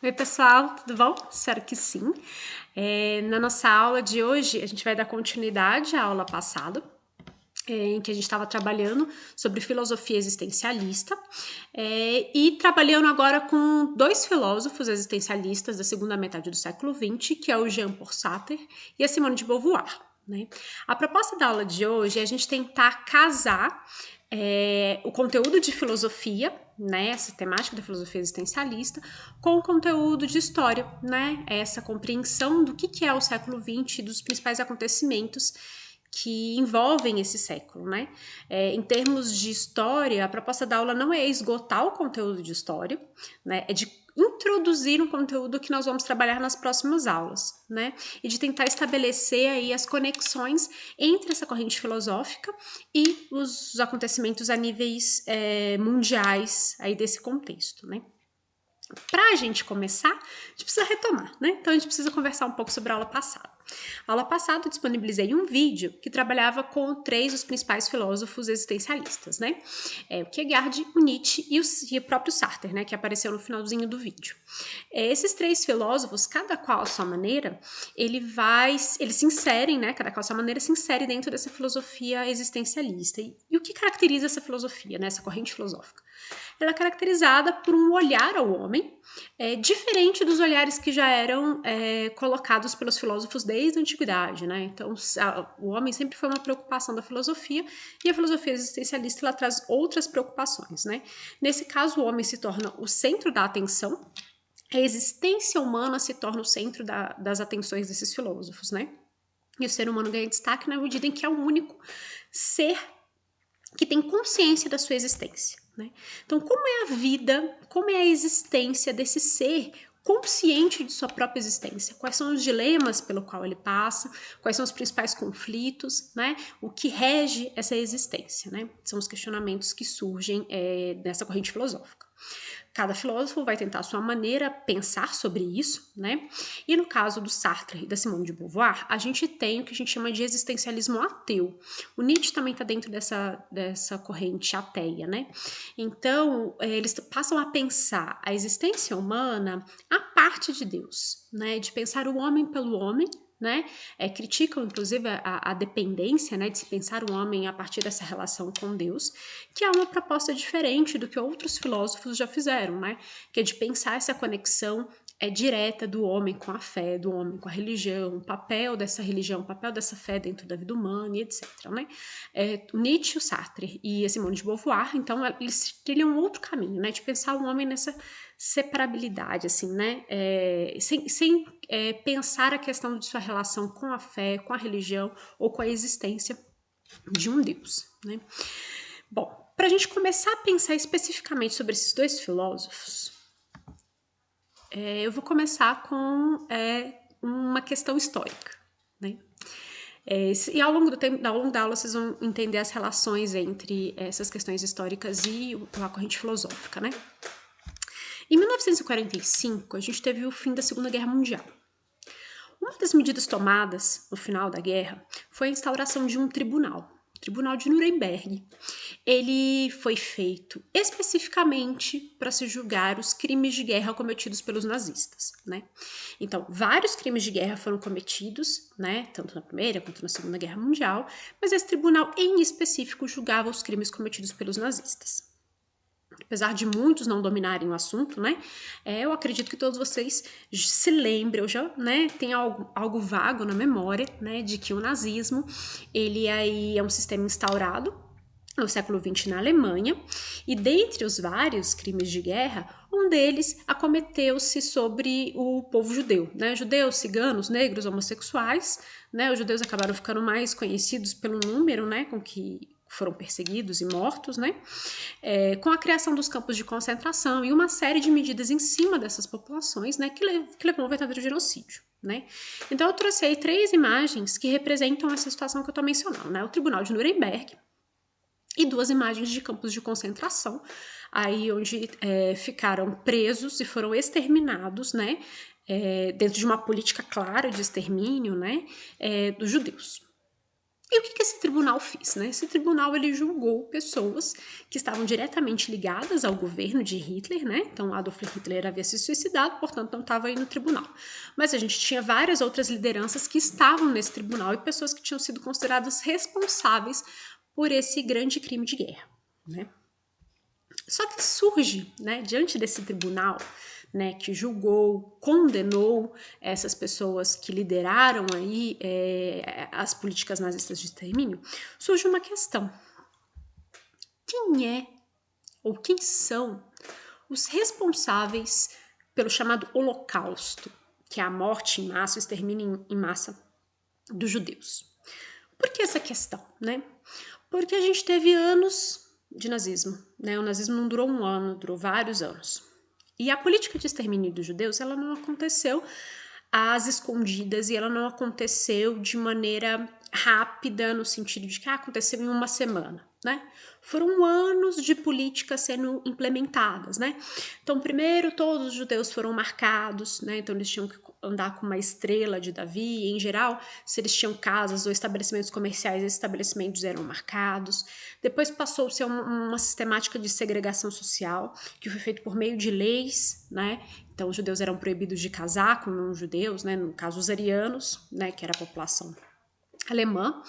Oi, pessoal, tudo bom? Espero que sim. Na nossa aula de hoje, a gente vai dar continuidade à aula passada, em que a gente estava trabalhando sobre filosofia existencialista e trabalhando agora com dois filósofos existencialistas da segunda metade do século XX, que é o Jean-Paul Sartre e a Simone de Beauvoir. Né? A proposta da aula de hoje é a gente tentar casar o conteúdo de filosofia, né, essa temática da filosofia existencialista, com o conteúdo de história, né, essa compreensão do que é o século XX e dos principais acontecimentos que envolvem esse século, né? Em termos de história, a proposta da aula não é esgotar o conteúdo de história, né? É de introduzir um conteúdo que nós vamos trabalhar nas próximas aulas, né? E de tentar estabelecer aí as conexões entre essa corrente filosófica e os acontecimentos a níveis mundiais aí desse contexto, né? Para a gente começar, a gente precisa retomar, né? Então a gente precisa conversar um pouco sobre a aula passada. A aula passada eu disponibilizei um vídeo que trabalhava com três dos principais filósofos existencialistas, né? O Kierkegaard, o Nietzsche e o próprio Sartre, né? Que apareceu no finalzinho do vídeo. Esses três filósofos, cada qual à sua maneira, eles se inserem, né? Cada qual à sua maneira se insere dentro dessa filosofia existencialista. E o que caracteriza essa filosofia, né? Essa corrente filosófica? Ela é caracterizada por um olhar ao homem diferente dos olhares que já eram colocados pelos filósofos desde a antiguidade, né? Então, o homem sempre foi uma preocupação da filosofia e a filosofia existencialista ela traz outras preocupações, né? Nesse caso, o homem se torna o centro da atenção, a existência humana se torna o centro das atenções desses filósofos, né? E o ser humano ganha destaque na medida em que é o único ser que tem consciência da sua existência. Né? Então, como é a vida, como é a existência desse ser consciente de sua própria existência? Quais são os dilemas pelo qual ele passa? Quais são os principais conflitos? Né? O que rege essa existência? Né? São os questionamentos que surgem nessa corrente filosófica. Cada filósofo vai tentar a sua maneira pensar sobre isso, né? E no caso do Sartre e da Simone de Beauvoir, a gente tem o que a gente chama de existencialismo ateu. O Nietzsche também está dentro dessa corrente ateia, né? Então, eles passam a pensar a existência humana a parte de Deus, né? De pensar o homem pelo homem, né? Criticam, inclusive, a dependência, né? De se pensar o homem a partir dessa relação com Deus, que é uma proposta diferente do que outros filósofos já fizeram, né? Que é de pensar essa conexão direta do homem com a fé, do homem com a religião, o papel dessa religião, o papel dessa fé dentro da vida humana e etc. Né? Nietzsche, o Sartre e a Simone de Beauvoir, então, eles trilham um outro caminho, né? De pensar o homem nessa separabilidade, assim, né? Sem pensar a questão de sua relação com a fé, com a religião ou com a existência de um Deus, né? Bom, para a gente começar a pensar especificamente sobre esses dois filósofos, eu vou começar com uma questão histórica, né? E ao longo da aula vocês vão entender as relações entre essas questões históricas e a corrente filosófica, né? Em 1945, a gente teve o fim da Segunda Guerra Mundial. Uma das medidas tomadas no final da guerra foi a instauração de um tribunal, o Tribunal de Nuremberg. Ele foi feito especificamente para se julgar os crimes de guerra cometidos pelos nazistas, né? Então, vários crimes de guerra foram cometidos, né, tanto na Primeira quanto na Segunda Guerra Mundial, mas esse tribunal em específico julgava os crimes cometidos pelos nazistas. Apesar de muitos não dominarem o assunto, né, eu acredito que todos vocês se lembrem, ou já, né, tem algo vago na memória, né, de que o nazismo, ele aí é um sistema instaurado no século XX na Alemanha, e dentre os vários crimes de guerra, um deles acometeu-se sobre o povo judeu, né? Judeus, ciganos, negros, homossexuais, né? Os judeus acabaram ficando mais conhecidos pelo número, né, com que foram perseguidos e mortos, né? Com a criação dos campos de concentração e uma série de medidas em cima dessas populações, né, que levou ao verdadeiro genocídio. Né? Então eu trouxe aí 3 imagens que representam essa situação que eu estou mencionando, né? O Tribunal de Nuremberg e 2 imagens de campos de concentração, aí onde ficaram presos e foram exterminados, né? Dentro de uma política clara de extermínio, né? Dos judeus. E o que esse tribunal fez, né? Esse tribunal, ele julgou pessoas que estavam diretamente ligadas ao governo de Hitler, né? Então, Adolf Hitler havia se suicidado, portanto, não estava aí no tribunal. Mas a gente tinha várias outras lideranças que estavam nesse tribunal e pessoas que tinham sido consideradas responsáveis por esse grande crime de guerra, né? Só que surge, né, diante desse tribunal, né, que julgou, condenou essas pessoas que lideraram aí as políticas nazistas de extermínio, surge uma questão. Quem é ou quem são os responsáveis pelo chamado Holocausto, que é a morte em massa, o extermínio em massa dos judeus? Por que essa questão, né? Porque a gente teve anos de nazismo, né? O nazismo não durou um ano, durou vários anos. E a política de extermínio dos judeus, ela não aconteceu às escondidas e ela não aconteceu de maneira rápida, no sentido de que aconteceu em uma semana, né? Foram anos de políticas sendo implementadas, né? Então, primeiro, todos os judeus foram marcados, né? Então, eles tinham que andar com uma estrela de Davi, e, em geral, se eles tinham casas ou estabelecimentos comerciais, esses estabelecimentos eram marcados. Depois passou-se a uma sistemática de segregação social, que foi feito por meio de leis, né? Então, os judeus eram proibidos de casar com não-judeus, né? No caso, os arianos, né? Que era a população alemã.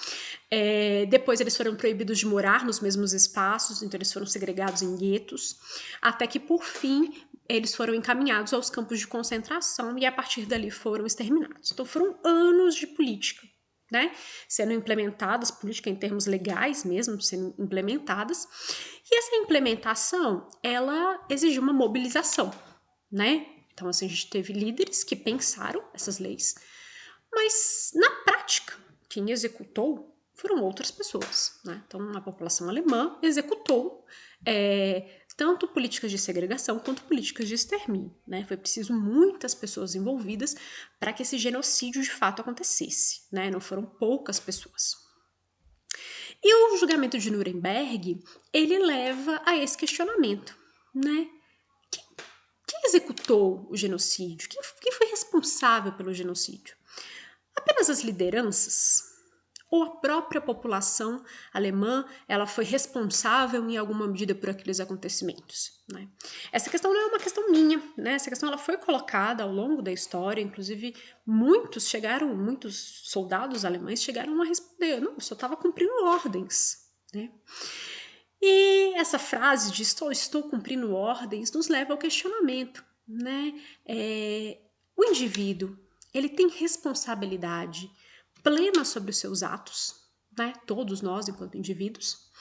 Depois eles foram proibidos de morar nos mesmos espaços, então eles foram segregados em guetos, até que, por fim, eles foram encaminhados aos campos de concentração e, a partir dali, foram exterminados. Então, foram anos de política, né, sendo implementadas, política em termos legais mesmo, sendo implementadas, e essa implementação, ela exigiu uma mobilização, né? Então, assim, a gente teve líderes que pensaram essas leis, mas, na prática, quem executou foram outras pessoas, né? Então, a população alemã executou tanto políticas de segregação quanto políticas de extermínio, né? Foi preciso muitas pessoas envolvidas para que esse genocídio de fato acontecesse, né? Não foram poucas pessoas. E o julgamento de Nuremberg, ele leva a esse questionamento, né? Quem executou o genocídio? Quem foi responsável pelo genocídio? Apenas as lideranças? Ou a própria população alemã, ela foi responsável em alguma medida por aqueles acontecimentos, né? Essa questão não é uma questão minha, né? Essa questão ela foi colocada ao longo da história, inclusive muitos soldados alemães chegaram a responder, não, eu só estava cumprindo ordens, né? E essa frase de estou cumprindo ordens nos leva ao questionamento, né? O indivíduo, ele tem responsabilidade plena sobre os seus atos, né? Todos nós enquanto indivíduos,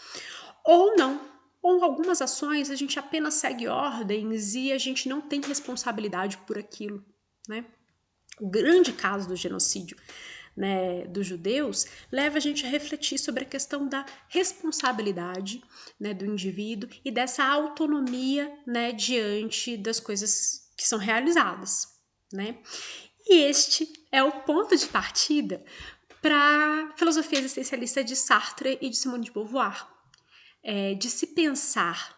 ou não. Ou algumas ações a gente apenas segue ordens e a gente não tem responsabilidade por aquilo, né? O grande caso do genocídio, né, dos judeus leva a gente a refletir sobre a questão da responsabilidade, né, do indivíduo e dessa autonomia, né, diante das coisas que são realizadas, né? E este é o ponto de partida para a filosofia existencialista de Sartre e de Simone de Beauvoir, de se pensar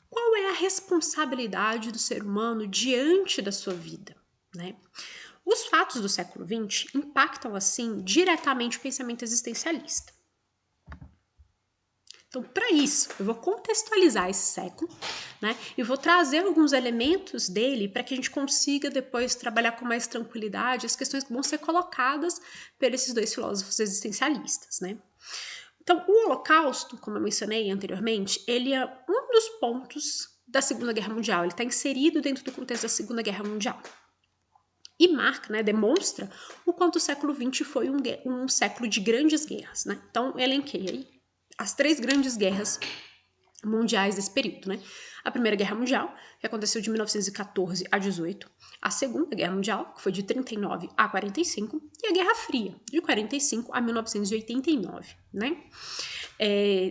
qual é a responsabilidade do ser humano diante da sua vida, né? Os fatos do século XX impactam, assim, diretamente o pensamento existencialista. Então, para isso, eu vou contextualizar esse século, né? E vou trazer alguns elementos dele para que a gente consiga depois trabalhar com mais tranquilidade as questões que vão ser colocadas por esses dois filósofos existencialistas, né? Então, o Holocausto, como eu mencionei anteriormente, ele é um dos pontos da Segunda Guerra Mundial. Ele está inserido dentro do contexto da Segunda Guerra Mundial. E marca, né, demonstra o quanto o século XX foi um século de grandes guerras, né? Então, elenquei aí as 3 grandes guerras mundiais desse período, né? A Primeira Guerra Mundial, que aconteceu de 1914 a 18, a Segunda Guerra Mundial, que foi de 39 a 45, e a Guerra Fria, de 45 a 1989, né?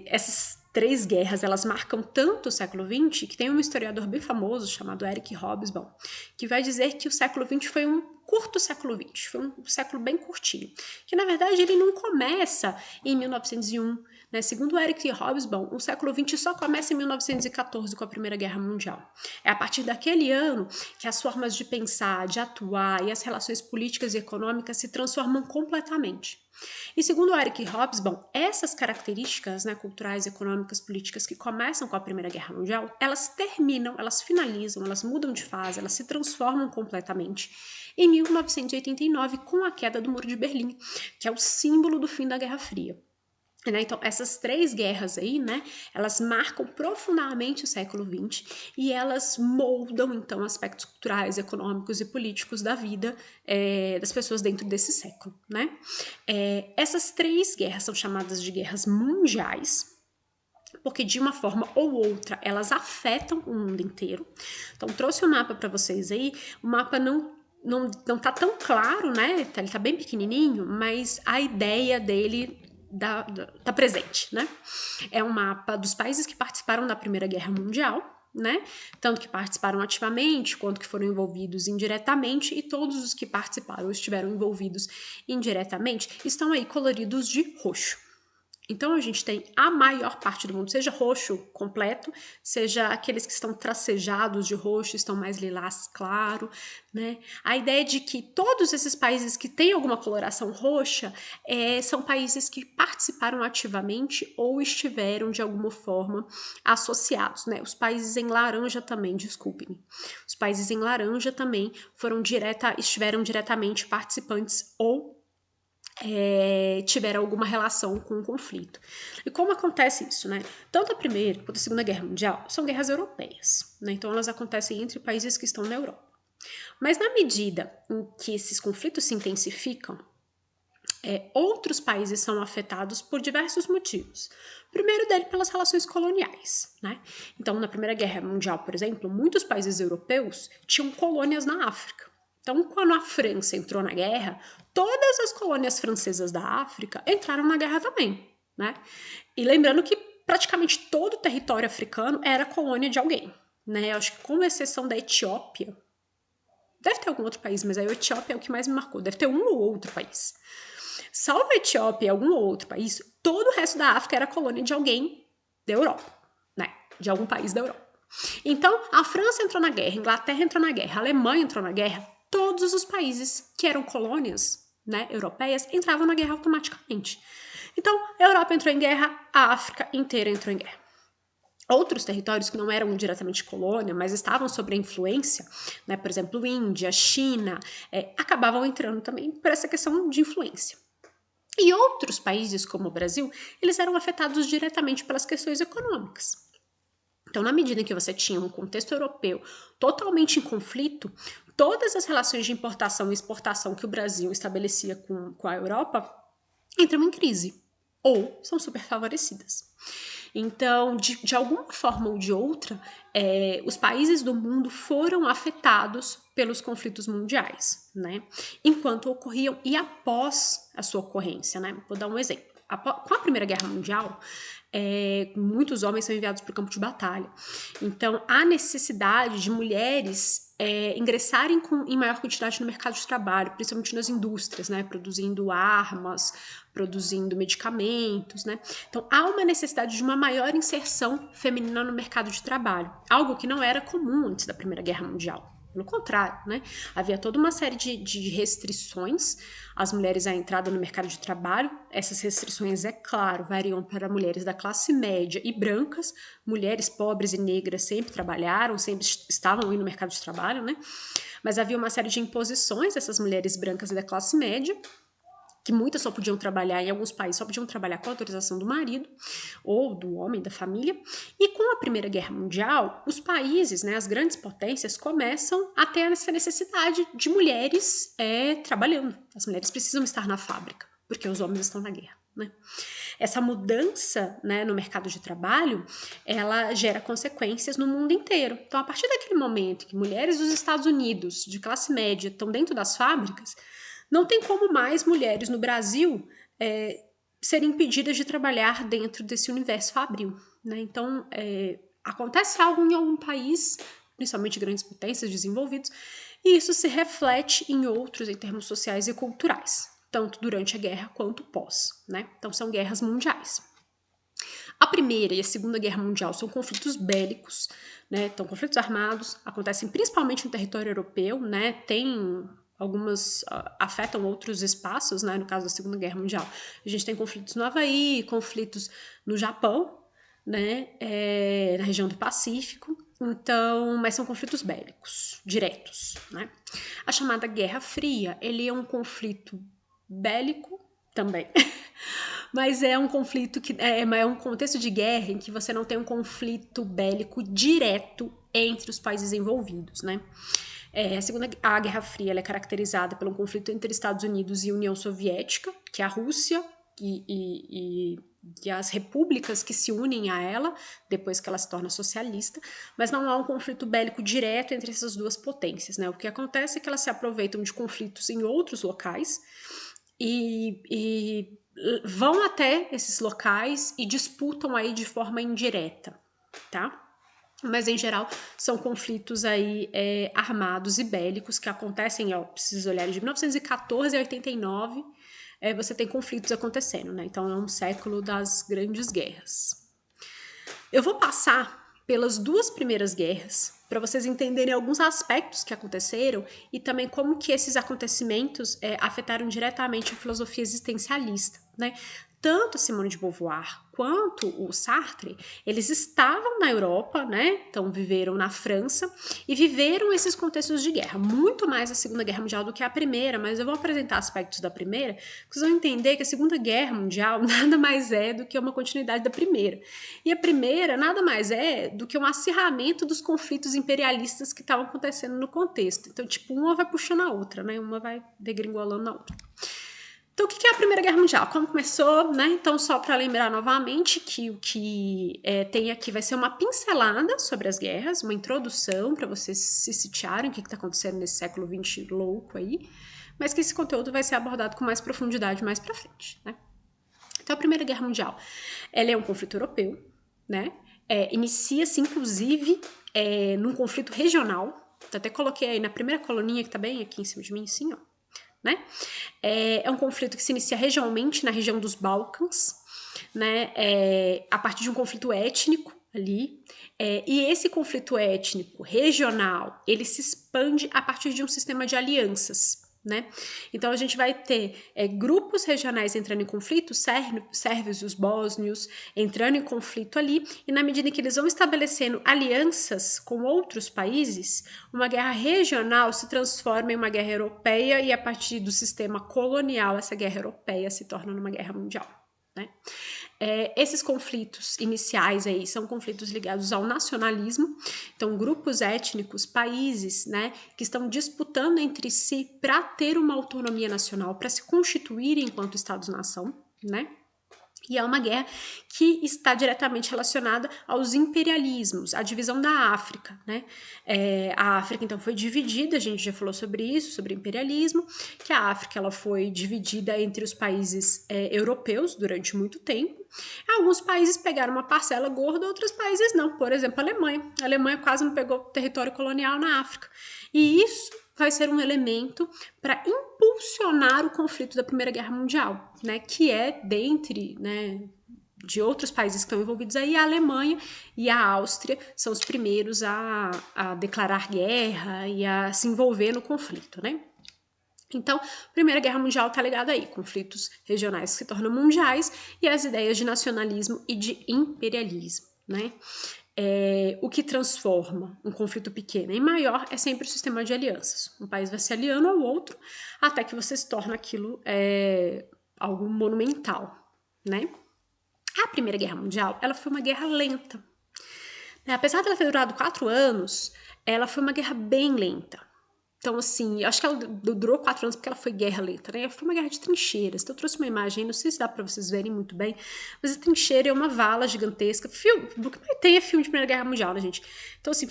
Essas 3 guerras, elas marcam tanto o século XX que tem um historiador bem famoso chamado Eric Hobsbawm, que vai dizer que o século XX foi um curto século XX, foi um século bem curtinho, que na verdade ele não começa em 1901, né? Segundo Eric Hobsbawm, o século XX só começa em 1914 com a Primeira Guerra Mundial. É a partir daquele ano que as formas de pensar, de atuar e as relações políticas e econômicas se transformam completamente. E segundo Eric Hobsbawm, essas características, né, culturais, econômicas, políticas que começam com a Primeira Guerra Mundial, elas terminam, elas finalizam, elas mudam de fase, elas se transformam completamente em 1989 com a queda do Muro de Berlim, que é o símbolo do fim da Guerra Fria. Né? Então, essas três guerras aí, né, elas marcam profundamente o século XX e elas moldam, então, aspectos culturais, econômicos e políticos da vida das pessoas dentro desse século, né? Essas três guerras são chamadas de guerras mundiais, porque de uma forma ou outra elas afetam o mundo inteiro. Então, trouxe o mapa para vocês aí, o mapa não tá tão claro, né? Ele tá bem pequenininho, mas a ideia dele tá presente, né? É um mapa dos países que participaram da Primeira Guerra Mundial, né? Tanto que participaram ativamente, quanto que foram envolvidos indiretamente, e todos os que participaram ou estiveram envolvidos indiretamente estão aí coloridos de roxo. Então, a gente tem a maior parte do mundo, seja roxo completo, seja aqueles que estão tracejados de roxo, estão mais lilás claro, né? A ideia de que todos esses países que têm alguma coloração roxa são países que participaram ativamente ou estiveram, de alguma forma, associados, né? Os países em laranja também, desculpem. Os países em laranja também estiveram diretamente participantes ou tiveram alguma relação com o conflito. E como acontece isso, né? Tanto a Primeira quanto a Segunda Guerra Mundial são guerras europeias, né? Então elas acontecem entre países que estão na Europa. Mas na medida em que esses conflitos se intensificam, outros países são afetados por diversos motivos. O primeiro dele pelas relações coloniais, né? Então, na Primeira Guerra Mundial, por exemplo, muitos países europeus tinham colônias na África. Então, quando a França entrou na guerra, todas as colônias francesas da África entraram na guerra também, né? E lembrando que praticamente todo o território africano era colônia de alguém, né? Eu acho que com exceção da Etiópia, deve ter algum outro país, mas a Etiópia é o que mais me marcou, deve ter um ou outro país. Salvo a Etiópia e algum outro país, todo o resto da África era colônia de alguém da Europa, né? De algum país da Europa. Então, a França entrou na guerra, a Inglaterra entrou na guerra, a Alemanha entrou na guerra, todos os países que eram colônias, né, europeias entravam na guerra automaticamente. Então, a Europa entrou em guerra, a África inteira entrou em guerra. Outros territórios que não eram diretamente colônia, mas estavam sob a influência, né, por exemplo, Índia, China, acabavam entrando também por essa questão de influência. E outros países, como o Brasil, eles eram afetados diretamente pelas questões econômicas. Então, na medida em que você tinha um contexto europeu totalmente em conflito, todas as relações de importação e exportação que o Brasil estabelecia com a Europa entram em crise ou são super favorecidas. Então, de alguma forma ou de outra, os países do mundo foram afetados pelos conflitos mundiais, né? Enquanto ocorriam e após a sua ocorrência, né? Vou dar um exemplo. Com a Primeira Guerra Mundial, muitos homens são enviados para o campo de batalha. Então, há necessidade de mulheres ingressarem em maior quantidade no mercado de trabalho, principalmente nas indústrias, né? Produzindo armas, produzindo medicamentos, né? Então, há uma necessidade de uma maior inserção feminina no mercado de trabalho, algo que não era comum antes da Primeira Guerra Mundial. Pelo contrário, né? Havia toda uma série de restrições às mulheres à entrada no mercado de trabalho. Essas restrições, é claro, variam para mulheres da classe média e brancas. Mulheres pobres e negras sempre trabalharam, sempre estavam aí no mercado de trabalho, né? Mas havia uma série de imposições dessas mulheres brancas e da classe média, que muitas só podiam trabalhar, em alguns países só podiam trabalhar com a autorização do marido ou do homem, da família. E com a Primeira Guerra Mundial, os países, né, as grandes potências, começam a ter essa necessidade de mulheres trabalhando. As mulheres precisam estar na fábrica, porque os homens estão na guerra, né? Essa mudança, né, no mercado de trabalho, ela gera consequências no mundo inteiro. Então, a partir daquele momento que mulheres dos Estados Unidos, de classe média, estão dentro das fábricas, não tem como mais mulheres no Brasil serem impedidas de trabalhar dentro desse universo fabril, né? Então, acontece algo em algum país, principalmente grandes potências desenvolvidos, e isso se reflete em outros, em termos sociais e culturais, tanto durante a guerra quanto pós, né? Então, são guerras mundiais. A Primeira e a Segunda Guerra Mundial são conflitos bélicos, né? Então, conflitos armados, acontecem principalmente no território europeu, né? Tem algumas afetam outros espaços, né? No caso da Segunda Guerra Mundial, a gente tem conflitos no Havaí, conflitos no Japão, né? Na região do Pacífico. Então, mas são conflitos bélicos, diretos, né? A chamada Guerra Fria, ele é um conflito bélico também, mas é um conflito que é um contexto de guerra em que você não tem um conflito bélico direto entre os países envolvidos, né? A Guerra Fria ela é caracterizada pelo conflito entre Estados Unidos e União Soviética, que é a Rússia e as repúblicas que se unem a ela depois que ela se torna socialista, mas não há um conflito bélico direto entre essas duas potências, né? O que acontece é que elas se aproveitam de conflitos em outros locais e vão até esses locais e disputam aí de forma indireta, tá? Mas, em geral, são conflitos aí armados e bélicos que acontecem, preciso olhar, de 1914 a 89, você tem conflitos acontecendo, né? Então, é um século das grandes guerras. Eu vou passar pelas duas primeiras guerras para vocês entenderem alguns aspectos que aconteceram e também como que esses acontecimentos afetaram diretamente a filosofia existencialista, né? Tanto Simone de Beauvoir quanto o Sartre, eles estavam na Europa, né? Então viveram na França e viveram esses contextos de guerra, muito mais a Segunda Guerra Mundial do que a Primeira, mas eu vou apresentar aspectos da Primeira, que vocês vão entender que a Segunda Guerra Mundial nada mais é do que uma continuidade da Primeira. E a Primeira nada mais é do que um acirramento dos conflitos imperialistas que estavam acontecendo no contexto. Então, tipo, uma vai puxando a outra, né? Uma vai degringolando na outra. Então, o que é a Primeira Guerra Mundial? Como começou, né? Então, só para lembrar novamente que o que tem aqui vai ser uma pincelada sobre as guerras, uma introdução para vocês se sitiarem o que está acontecendo nesse século XX louco aí, mas que esse conteúdo vai ser abordado com mais profundidade mais para frente, né? Então, a Primeira Guerra Mundial, ela é um conflito europeu, né? Inicia-se, inclusive, num conflito regional. Então, até coloquei aí na primeira coluninha, que está bem aqui em cima de mim, assim, ó. Né? É um conflito que se inicia regionalmente na região dos Balcãs, né? A partir de um conflito étnico ali, e esse conflito étnico regional, ele se expande a partir de um sistema de alianças, né? Então a gente vai ter grupos regionais entrando em conflito, sérvios e os bósnios entrando em conflito ali, e na medida em que eles vão estabelecendo alianças com outros países, uma guerra regional se transforma em uma guerra europeia e a partir do sistema colonial essa guerra europeia se torna uma guerra mundial, né? Esses conflitos iniciais aí são conflitos ligados ao nacionalismo, então grupos étnicos, países, né, que estão disputando entre si para ter uma autonomia nacional, para se constituírem enquanto Estados-nação, né? E é uma guerra que está diretamente relacionada aos imperialismos, à divisão da África, né? A África, então, foi dividida, a gente já falou sobre isso, sobre imperialismo, que a África ela foi dividida entre os países europeus durante muito tempo. Alguns países pegaram uma parcela gorda, outros países não. Por exemplo, a Alemanha. A Alemanha quase não pegou território colonial na África. E isso vai ser um elemento para impulsionar o conflito da Primeira Guerra Mundial, né, que é dentre, né, de outros países que estão envolvidos aí, a Alemanha e a Áustria são os primeiros a declarar guerra e a se envolver no conflito, né? Então, a Primeira Guerra Mundial está ligada aí, conflitos regionais que se tornam mundiais e as ideias de nacionalismo e de imperialismo, né? O que transforma um conflito pequeno em maior é sempre o sistema de alianças. Um país vai se aliando ao outro até que você se torna aquilo algo monumental, né? A Primeira Guerra Mundial, ela foi uma guerra lenta. Apesar de ela ter durado 4 anos, ela foi uma guerra bem lenta. Então, assim, eu acho que ela durou 4 anos porque ela foi guerra lenta, né? Foi uma guerra de trincheiras. Então, eu trouxe uma imagem, não sei se dá pra vocês verem muito bem, mas a trincheira é uma vala gigantesca. O que mais tem é filme de Primeira Guerra Mundial, né, gente? Então, assim,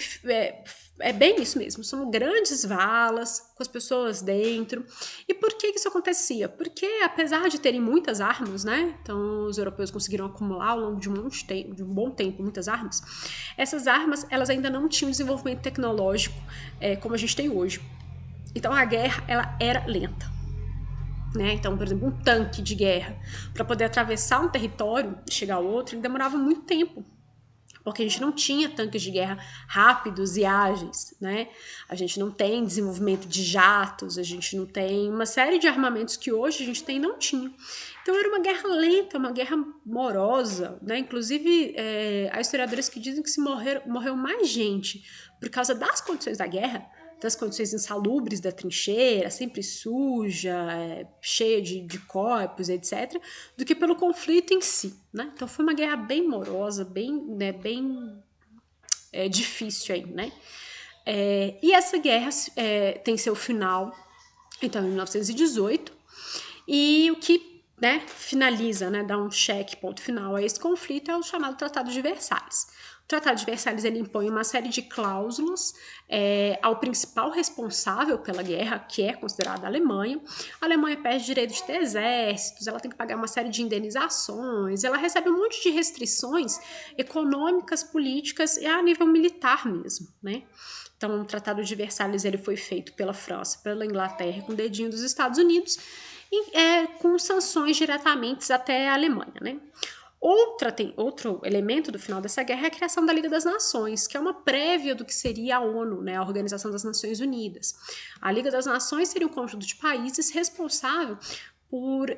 é bem isso mesmo. São grandes valas, com as pessoas dentro. E por que isso acontecia? Porque, apesar de terem muitas armas, né? Então, os europeus conseguiram acumular ao longo de um bom tempo, muitas armas. Essas armas, elas ainda não tinham desenvolvimento tecnológico como a gente tem hoje. Então a guerra ela era lenta, né? Então, por exemplo, um tanque de guerra para poder atravessar um território e chegar ao outro, ele demorava muito tempo. porque a gente não tinha tanques de guerra rápidos e ágeis, né? A gente não tem desenvolvimento de jatos, a gente não tem uma série de armamentos que hoje a gente tem e não tinha. Então era uma guerra lenta, uma guerra morosa, né? Inclusive, há historiadores que dizem que morreu mais gente por causa das condições da guerra, das condições insalubres da trincheira, sempre suja, cheia de corpos, etc., do que pelo conflito em si, né? Então foi uma guerra bem morosa, bem difícil aí, né? E essa guerra tem seu final, então, em 1918, e o que finaliza, dá um cheque, ponto final a esse conflito é o chamado Tratado de Versalhes. O Tratado de Versalhes ele impõe uma série de cláusulas ao principal responsável pela guerra, que é considerada a Alemanha. A Alemanha perde direito de ter exércitos, ela tem que pagar uma série de indenizações, ela recebe um monte de restrições econômicas, políticas e a nível militar mesmo, né? Então, o Tratado de Versalhes ele foi feito pela França, pela Inglaterra, com o dedinho dos Estados Unidos, com sanções diretamente até a Alemanha, né? Outro elemento do final dessa guerra é a criação da Liga das Nações, que é uma prévia do que seria a ONU, né, a Organização das Nações Unidas. A Liga das Nações seria um conjunto de países responsável por,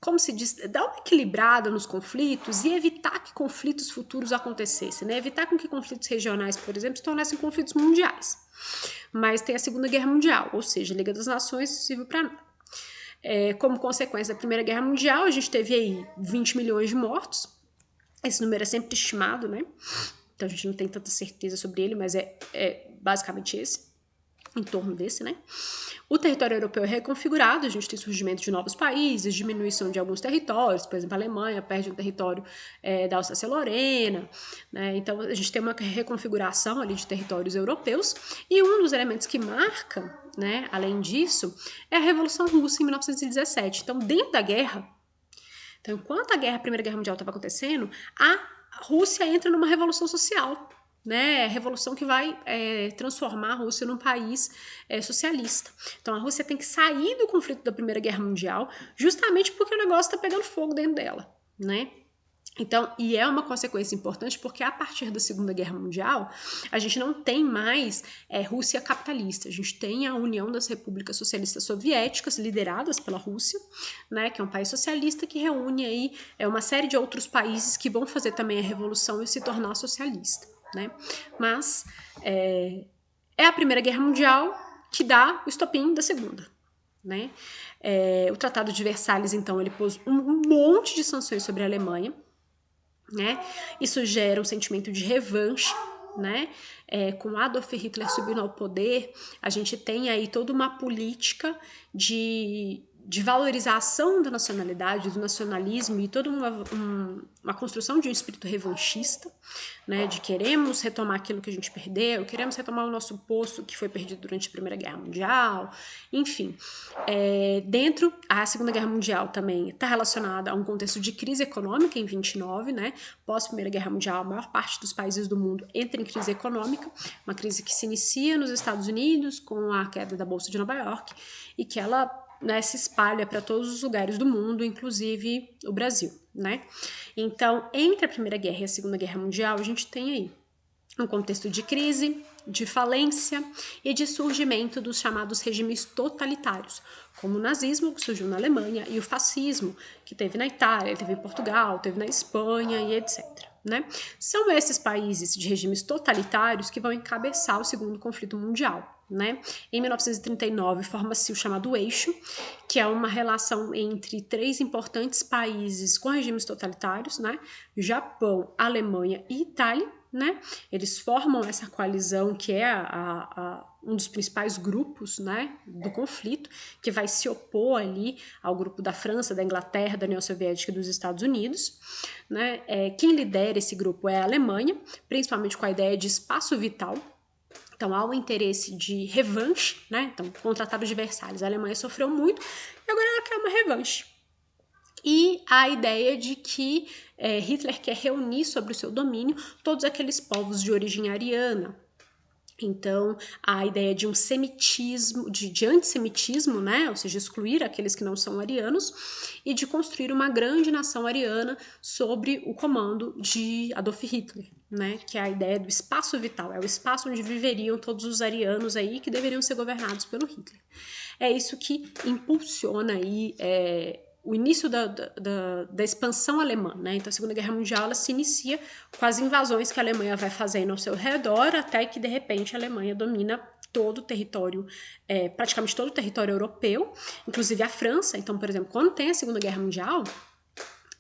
como se diz, dar uma equilibrada nos conflitos e evitar que conflitos futuros acontecessem, né? Evitar com que conflitos regionais, por exemplo, se tornassem conflitos mundiais. Mas tem a Segunda Guerra Mundial, ou seja, a Liga das Nações serviu para nada. Como consequência da Primeira Guerra Mundial, a gente teve aí 20 milhões de mortos. Esse número é sempre estimado, né? Então a gente não tem tanta certeza sobre ele, mas é basicamente esse, em torno desse, né? O território europeu é reconfigurado, a gente tem surgimento de novos países, diminuição de alguns territórios, por exemplo, a Alemanha perde um território da Alsácia-Lorena, né? Então a gente tem uma reconfiguração ali de territórios europeus, e um dos elementos que marca, né, além disso, é a Revolução Russa em 1917. Então, dentro da guerra, enquanto a Primeira Guerra Mundial estava acontecendo, a Rússia entra numa revolução social, né? Revolução que vai transformar a Rússia num país socialista. Então a Rússia tem que sair do conflito da Primeira Guerra Mundial justamente porque o negócio está pegando fogo dentro dela, né? Então, e é uma consequência importante porque a partir da Segunda Guerra Mundial a gente não tem mais Rússia capitalista, a gente tem a União das Repúblicas Socialistas Soviéticas lideradas pela Rússia, né, que é um país socialista que reúne aí uma série de outros países que vão fazer também a revolução e se tornar socialista, né? Mas é a Primeira Guerra Mundial que dá o estopim da Segunda, né? O Tratado de Versalhes, então, ele pôs um monte de sanções sobre a Alemanha, né? Isso gera um sentimento de revanche, né? Com Adolf Hitler subindo ao poder, a gente tem aí toda uma política de valorização da nacionalidade, do nacionalismo e toda uma construção de um espírito revanchista, né? De queremos retomar aquilo que a gente perdeu, queremos retomar o nosso posto que foi perdido durante a Primeira Guerra Mundial, enfim. A Segunda Guerra Mundial também está relacionada a um contexto de crise econômica em 29, né? Pós Primeira Guerra Mundial, a maior parte dos países do mundo entra em crise econômica, uma crise que se inicia nos Estados Unidos com a queda da Bolsa de Nova York e que ela se espalha para todos os lugares do mundo, inclusive o Brasil, né? Então, entre a Primeira Guerra e a Segunda Guerra Mundial, a gente tem aí um contexto de crise, de falência e de surgimento dos chamados regimes totalitários, como o nazismo, que surgiu na Alemanha, e o fascismo, que teve na Itália, teve em Portugal, teve na Espanha e etc. Né? São esses países de regimes totalitários que vão encabeçar o segundo conflito mundial. Né? Em 1939, forma-se o chamado Eixo, que é uma relação entre 3 importantes países com regimes totalitários, né? Japão, Alemanha e Itália. Né? Eles formam essa coalizão que é um dos principais grupos, né, do conflito, que vai se opor ali ao grupo da França, da Inglaterra, da União Soviética e dos Estados Unidos. Né? Quem lidera esse grupo é a Alemanha, principalmente com a ideia de espaço vital. Então há um interesse de revanche, né? Então, com o Tratado de Versalhes, a Alemanha sofreu muito e agora ela quer uma revanche. E a ideia de que Hitler quer reunir sobre o seu domínio todos aqueles povos de origem ariana. Então, a ideia de um semitismo, de antissemitismo, né? Ou seja, excluir aqueles que não são arianos, e de construir uma grande nação ariana sobre o comando de Adolf Hitler, né? Que é a ideia do espaço vital, é o espaço onde viveriam todos os arianos aí que deveriam ser governados pelo Hitler. É isso que impulsiona aí o início da expansão alemã, né? Então, a Segunda Guerra Mundial ela se inicia com as invasões que a Alemanha vai fazendo ao seu redor, até que, de repente, a Alemanha domina todo o território, praticamente todo o território europeu, inclusive a França. Então, por exemplo, quando tem a Segunda Guerra Mundial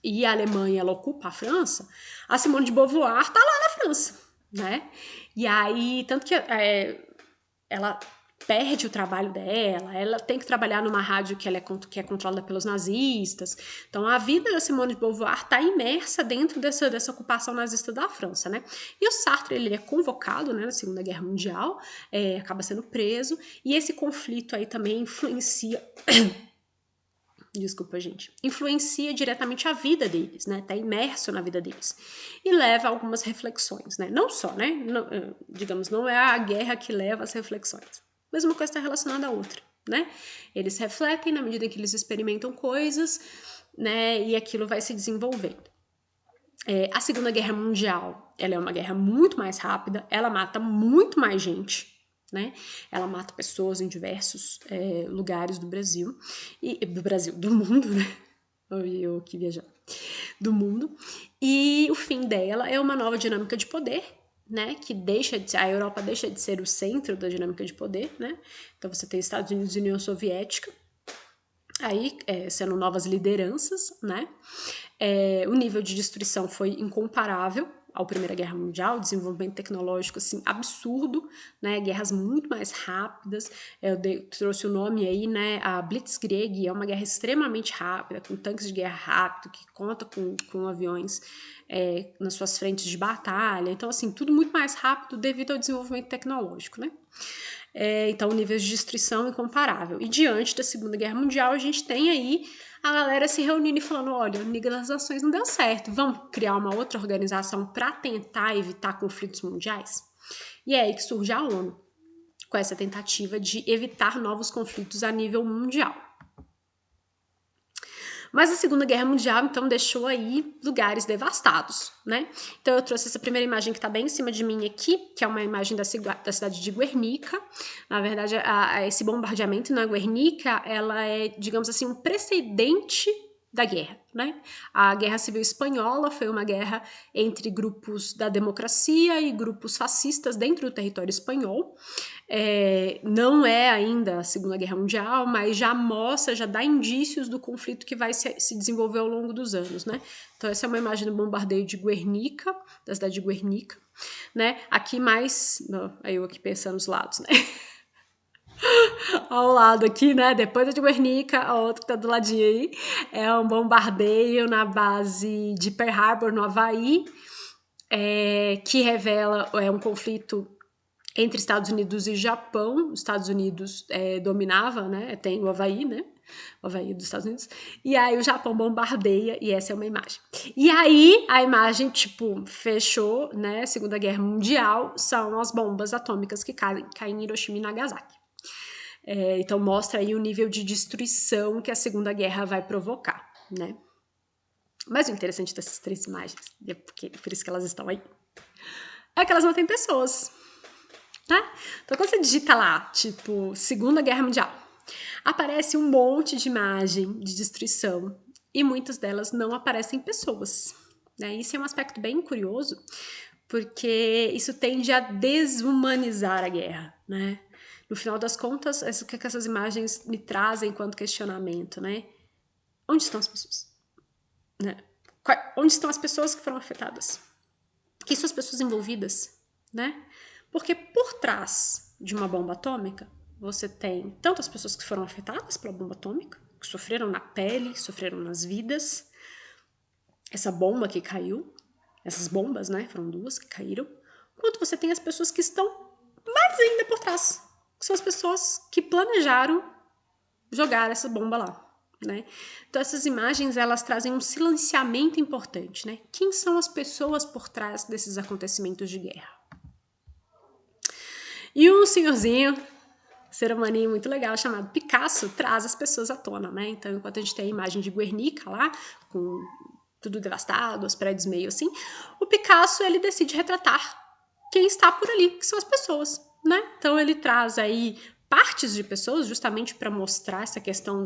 e a Alemanha ela ocupa a França, a Simone de Beauvoir tá lá na França, né? E aí, tanto que ela perde o trabalho dela, ela tem que trabalhar numa rádio que é controlada pelos nazistas. Então, a vida da Simone de Beauvoir está imersa dentro dessa ocupação nazista da França, né? E o Sartre, ele é convocado, né, na Segunda Guerra Mundial, acaba sendo preso, e esse conflito aí também influencia... Desculpa, gente. Influencia diretamente a vida deles, né? Tá imerso na vida deles. E leva a algumas reflexões, né? Não só, né? Não, digamos, não é a guerra que leva às reflexões. Mas uma coisa está relacionada à outra, né? Eles refletem na medida em que eles experimentam coisas, né? E aquilo vai se desenvolvendo. A Segunda Guerra Mundial, ela é uma guerra muito mais rápida, ela mata muito mais gente, né? Ela mata pessoas em diversos lugares do Brasil, do mundo, né? Eu que viajar. Do mundo. E o fim dela é uma nova dinâmica de poder, né? Que a Europa deixa de ser o centro da dinâmica de poder, né? Então você tem Estados Unidos e União Soviética, aí sendo novas lideranças, né? O nível de destruição foi incomparável à Primeira Guerra Mundial, desenvolvimento tecnológico assim absurdo, né? Guerras muito mais rápidas. Eu trouxe o nome aí, né? A Blitzkrieg é uma guerra extremamente rápida, com tanques de guerra rápido, que conta com aviões nas suas frentes de batalha. Então, assim, tudo muito mais rápido devido ao desenvolvimento tecnológico, né? Então, níveis de destruição incomparável. E diante da Segunda Guerra Mundial, a gente tem aí a galera se reunindo e falando, olha, a Liga das Nações não deu certo, vamos criar uma outra organização para tentar evitar conflitos mundiais? E é aí que surge a ONU, com essa tentativa de evitar novos conflitos a nível mundial. Mas a Segunda Guerra Mundial, então, deixou aí lugares devastados, né? Então, eu trouxe essa primeira imagem que está bem em cima de mim aqui, que é uma imagem da cidade de Guernica. Na verdade, esse bombardeamento na Guernica, ela é, digamos assim, um precedente da guerra, né? A Guerra Civil Espanhola foi uma guerra entre grupos da democracia e grupos fascistas dentro do território espanhol. Não é ainda a Segunda Guerra Mundial, mas já mostra, já dá indícios do conflito que vai se desenvolver ao longo dos anos, né? Então essa é uma imagem do bombardeio de Guernica, da cidade de Guernica, né? Aqui mais, eu aqui pensando os lados, né? Ao lado aqui, né? Depois de Guernica, a outra que tá do ladinho aí, é um bombardeio na base de Pearl Harbor, no Havaí, que revela um conflito entre Estados Unidos e Japão. Os Estados Unidos dominava, né? Tem o Havaí, né? O Havaí dos Estados Unidos. E aí o Japão bombardeia, e essa é uma imagem. E aí a imagem, tipo, fechou, né? Segunda Guerra Mundial, são as bombas atômicas que caem em Hiroshima e Nagasaki. Então mostra aí o nível de destruição que a Segunda Guerra vai provocar, né? Mas o interessante dessas três imagens, por isso que elas estão aí, é que elas não têm pessoas, tá? Então quando você digita lá, tipo, Segunda Guerra Mundial, aparece um monte de imagem de destruição e muitas delas não aparecem pessoas, né? Isso é um aspecto bem curioso, porque isso tende a desumanizar a guerra, né? No final das contas, o que essas imagens me trazem enquanto questionamento, né? Onde estão as pessoas? Né? Onde estão as pessoas que foram afetadas? Quem são as pessoas envolvidas? Né? Porque por trás de uma bomba atômica, você tem tanto as pessoas que foram afetadas pela bomba atômica, que sofreram na pele, sofreram nas vidas, essa bomba que caiu, essas bombas, né? Foram duas que caíram, quanto você tem as pessoas que estão mais ainda por trás, que são as pessoas que planejaram jogar essa bomba lá, né? Então essas imagens, elas trazem um silenciamento importante, né? Quem são as pessoas por trás desses acontecimentos de guerra? E um senhorzinho, ser humaninho muito legal, chamado Picasso, traz as pessoas à tona, né? Então, enquanto a gente tem a imagem de Guernica lá, com tudo devastado, os prédios meio assim, o Picasso, ele decide retratar quem está por ali, que são as pessoas, né? Então, ele traz aí partes de pessoas, justamente para mostrar essa questão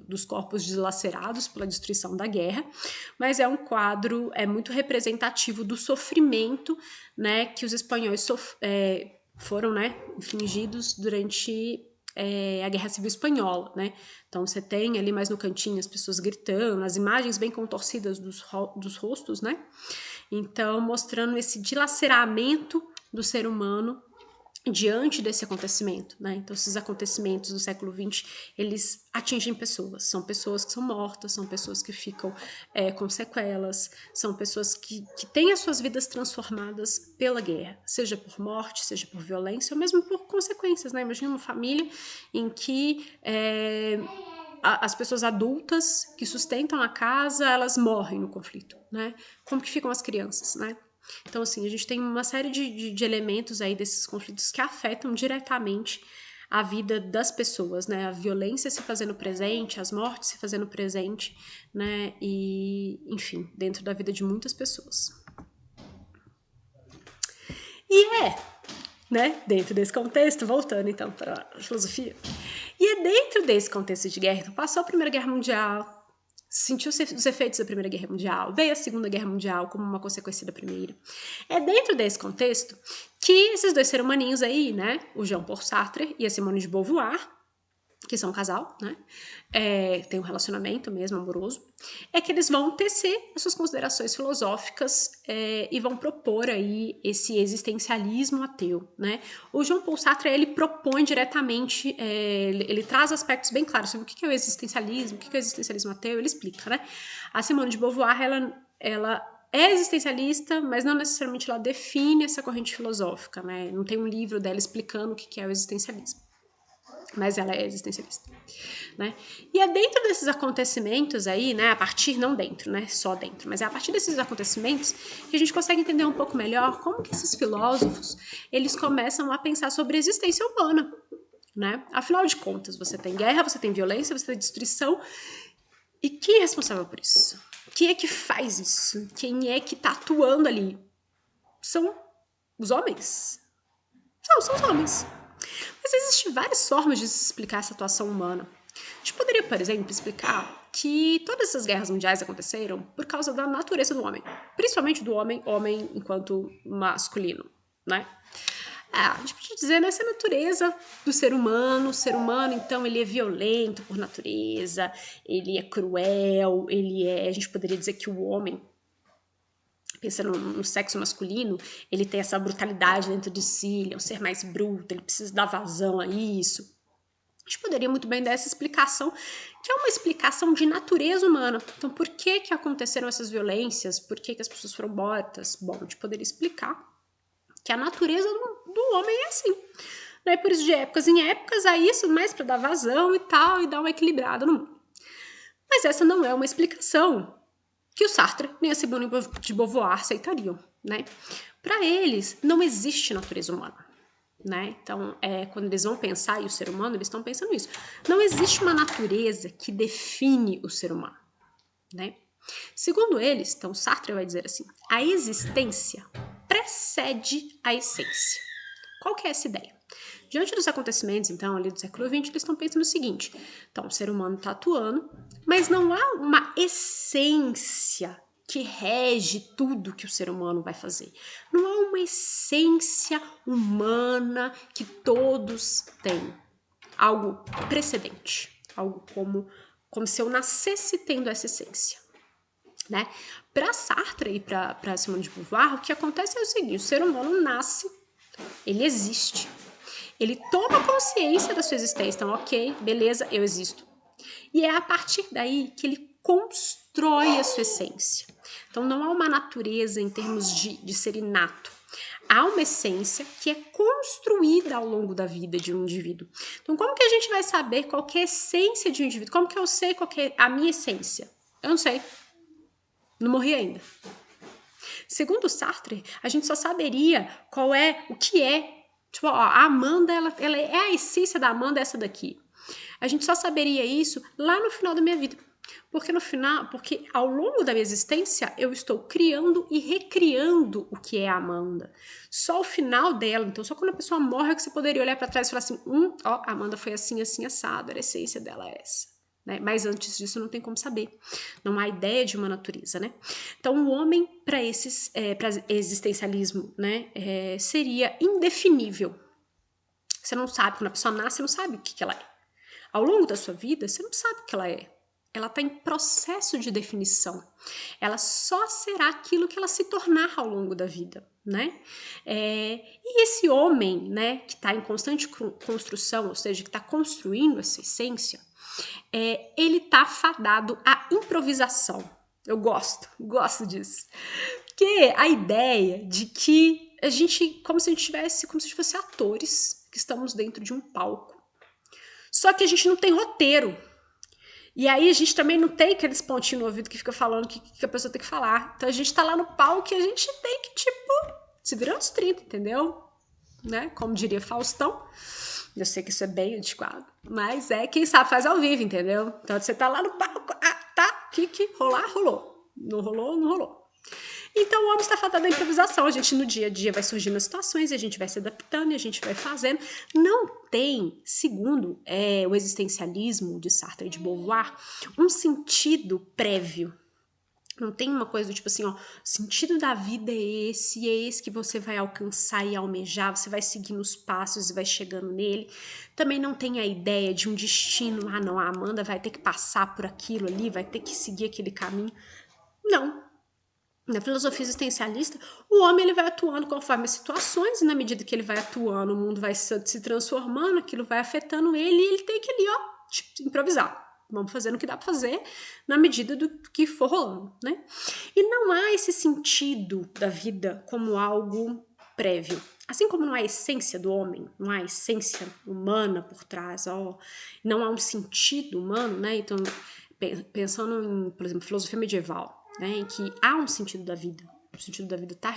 dos corpos dilacerados pela destruição da guerra, mas é um quadro muito representativo do sofrimento, né, que os espanhóis foram, né, infligidos durante a Guerra Civil Espanhola, né? Então você tem ali mais no cantinho as pessoas gritando, as imagens bem contorcidas dos rostos, né? Então mostrando esse dilaceramento do ser humano diante desse acontecimento, né? Então, esses acontecimentos do século XX, eles atingem pessoas. São pessoas que são mortas, são pessoas que ficam com sequelas, são pessoas que têm as suas vidas transformadas pela guerra, seja por morte, seja por violência, ou mesmo por consequências, né? Imagina uma família em que as pessoas adultas que sustentam a casa, elas morrem no conflito, né? Como que ficam as crianças, né? Então, assim, a gente tem uma série de elementos aí desses conflitos que afetam diretamente a vida das pessoas, né? A violência se fazendo presente, as mortes se fazendo presente, né? E, enfim, dentro da vida de muitas pessoas. E né? Dentro desse contexto, voltando então para a filosofia, e é dentro desse contexto de guerra, então passou a Primeira Guerra Mundial, sentiu os efeitos da Primeira Guerra Mundial, veio a Segunda Guerra Mundial como uma consequência da Primeira. É dentro desse contexto que esses dois seres humaninhos aí, né, o Jean-Paul Sartre e a Simone de Beauvoir, que são um casal, né, tem um relacionamento mesmo amoroso, é que eles vão tecer as suas considerações filosóficas e vão propor aí esse existencialismo ateu, né. O Jean-Paul Sartre, ele propõe diretamente, ele traz aspectos bem claros sobre o que é o existencialismo, o que é o existencialismo ateu, ele explica, né. A Simone de Beauvoir, ela é existencialista, mas não necessariamente ela define essa corrente filosófica, né, não tem um livro dela explicando o que é o existencialismo. Mas ela é existencialista, né? E é dentro desses acontecimentos aí, né, a partir, não dentro, né, só dentro, mas é a partir desses acontecimentos que a gente consegue entender um pouco melhor como que esses filósofos, eles começam a pensar sobre a existência humana, né? Afinal de contas, você tem guerra, você tem violência, você tem destruição, e quem é responsável por isso? Quem é que faz isso? Quem é que tá atuando ali? São os homens. São os homens. Mas existem várias formas de se explicar essa atuação humana. A gente poderia, por exemplo, explicar que todas essas guerras mundiais aconteceram por causa da natureza do homem. Principalmente do homem enquanto masculino, né? A gente pode dizer nessa natureza do ser humano. O ser humano, então, ele é violento por natureza, ele é cruel, a gente poderia dizer que o homem, pensando no sexo masculino, ele tem essa brutalidade dentro de si, ele é um ser mais bruto, ele precisa dar vazão a isso. A gente poderia muito bem dar essa explicação, que é uma explicação de natureza humana. Então, por que aconteceram essas violências? Por que as pessoas foram mortas? Bom, a gente poderia explicar que a natureza do homem é assim. Né? Por isso, de épocas em épocas, há isso mais para dar vazão e tal, e dar uma equilibrada no mundo. Mas essa não é uma explicação que o Sartre nem a Simone de Beauvoir aceitariam, né? Para eles, não existe natureza humana, né? Então, quando eles vão pensar em o ser humano, eles estão pensando nisso. Não existe uma natureza que define o ser humano, né? Segundo eles, então Sartre vai dizer assim, a existência precede a essência. Qual que é essa ideia? Diante dos acontecimentos, então, ali do século XX, eles estão pensando o seguinte, então, o ser humano está atuando, mas não há uma essência que rege tudo que o ser humano vai fazer. Não há uma essência humana que todos têm. Algo precedente, algo como se eu nascesse tendo essa essência. Né? Para Sartre e para Simone de Beauvoir, o que acontece é o seguinte, o ser humano nasce, ele existe, ele toma consciência da sua existência, então ok, beleza, eu existo. E é a partir daí que ele constrói a sua essência. Então não há uma natureza em termos de ser inato. Há uma essência que é construída ao longo da vida de um indivíduo. Então como que a gente vai saber qual que é a essência de um indivíduo? Como que eu sei qual que é a minha essência? Eu não sei. Não morri ainda. Segundo Sartre, a gente só saberia o que é Tipo, ó, a Amanda, ela é a essência da Amanda, essa daqui. A gente só saberia isso lá no final da minha vida. Porque no final, porque ao longo da minha existência, eu estou criando e recriando o que é a Amanda. Só o final dela, então só quando a pessoa morre é que você poderia olhar para trás e falar assim, ó, a Amanda foi assim, assim, assado, a essência dela é essa. Né? Mas antes disso não tem como saber. Não há ideia de uma natureza, né? Então o homem para existencialismo, né, seria indefinível. Você não sabe, quando a pessoa nasce, você não sabe o que ela é. Ao longo da sua vida, você não sabe o que ela é. Ela está em processo de definição. Ela só será aquilo que ela se tornar ao longo da vida, né? E esse homem, né, que está em constante construção, ou seja, que está construindo essa essência, ele está fadado à improvisação. Eu gosto disso. Porque a ideia de que a gente, como se a gente fosse atores que estamos dentro de um palco. Só que a gente não tem roteiro. E aí a gente também não tem aqueles pontinhos no ouvido que fica falando o que a pessoa tem que falar. Então a gente tá lá no palco e a gente tem que, tipo, se virar uns 30, entendeu? Né? Como diria Faustão. Eu sei que isso é bem antiquado. Mas quem sabe faz ao vivo, entendeu? Então você tá lá no palco, tá, que rolar, rolou. Não rolou, não rolou. Então o homem está fadado à improvisação. A gente no dia a dia vai surgindo as situações, e a gente vai se adaptando e a gente vai fazendo. Não tem, segundo o existencialismo de Sartre e de Beauvoir, um sentido prévio. Não tem uma coisa do tipo assim, ó, o sentido da vida é esse que você vai alcançar e almejar, você vai seguindo os passos e vai chegando nele. Também não tem a ideia de um destino, não, a Amanda vai ter que passar por aquilo ali, vai ter que seguir aquele caminho. Não. Na filosofia existencialista, o homem ele vai atuando conforme as situações, e na medida que ele vai atuando, o mundo vai se transformando, aquilo vai afetando ele, e ele tem que ali, ó, tipo, improvisar. Vamos fazendo o que dá pra fazer na medida do que for rolando, né? E não há esse sentido da vida como algo prévio. Assim como não há essência do homem, não há essência humana por trás, ó, não há um sentido humano, né? Então, pensando em, por exemplo, filosofia medieval, né, em que há um sentido da vida. O sentido da vida está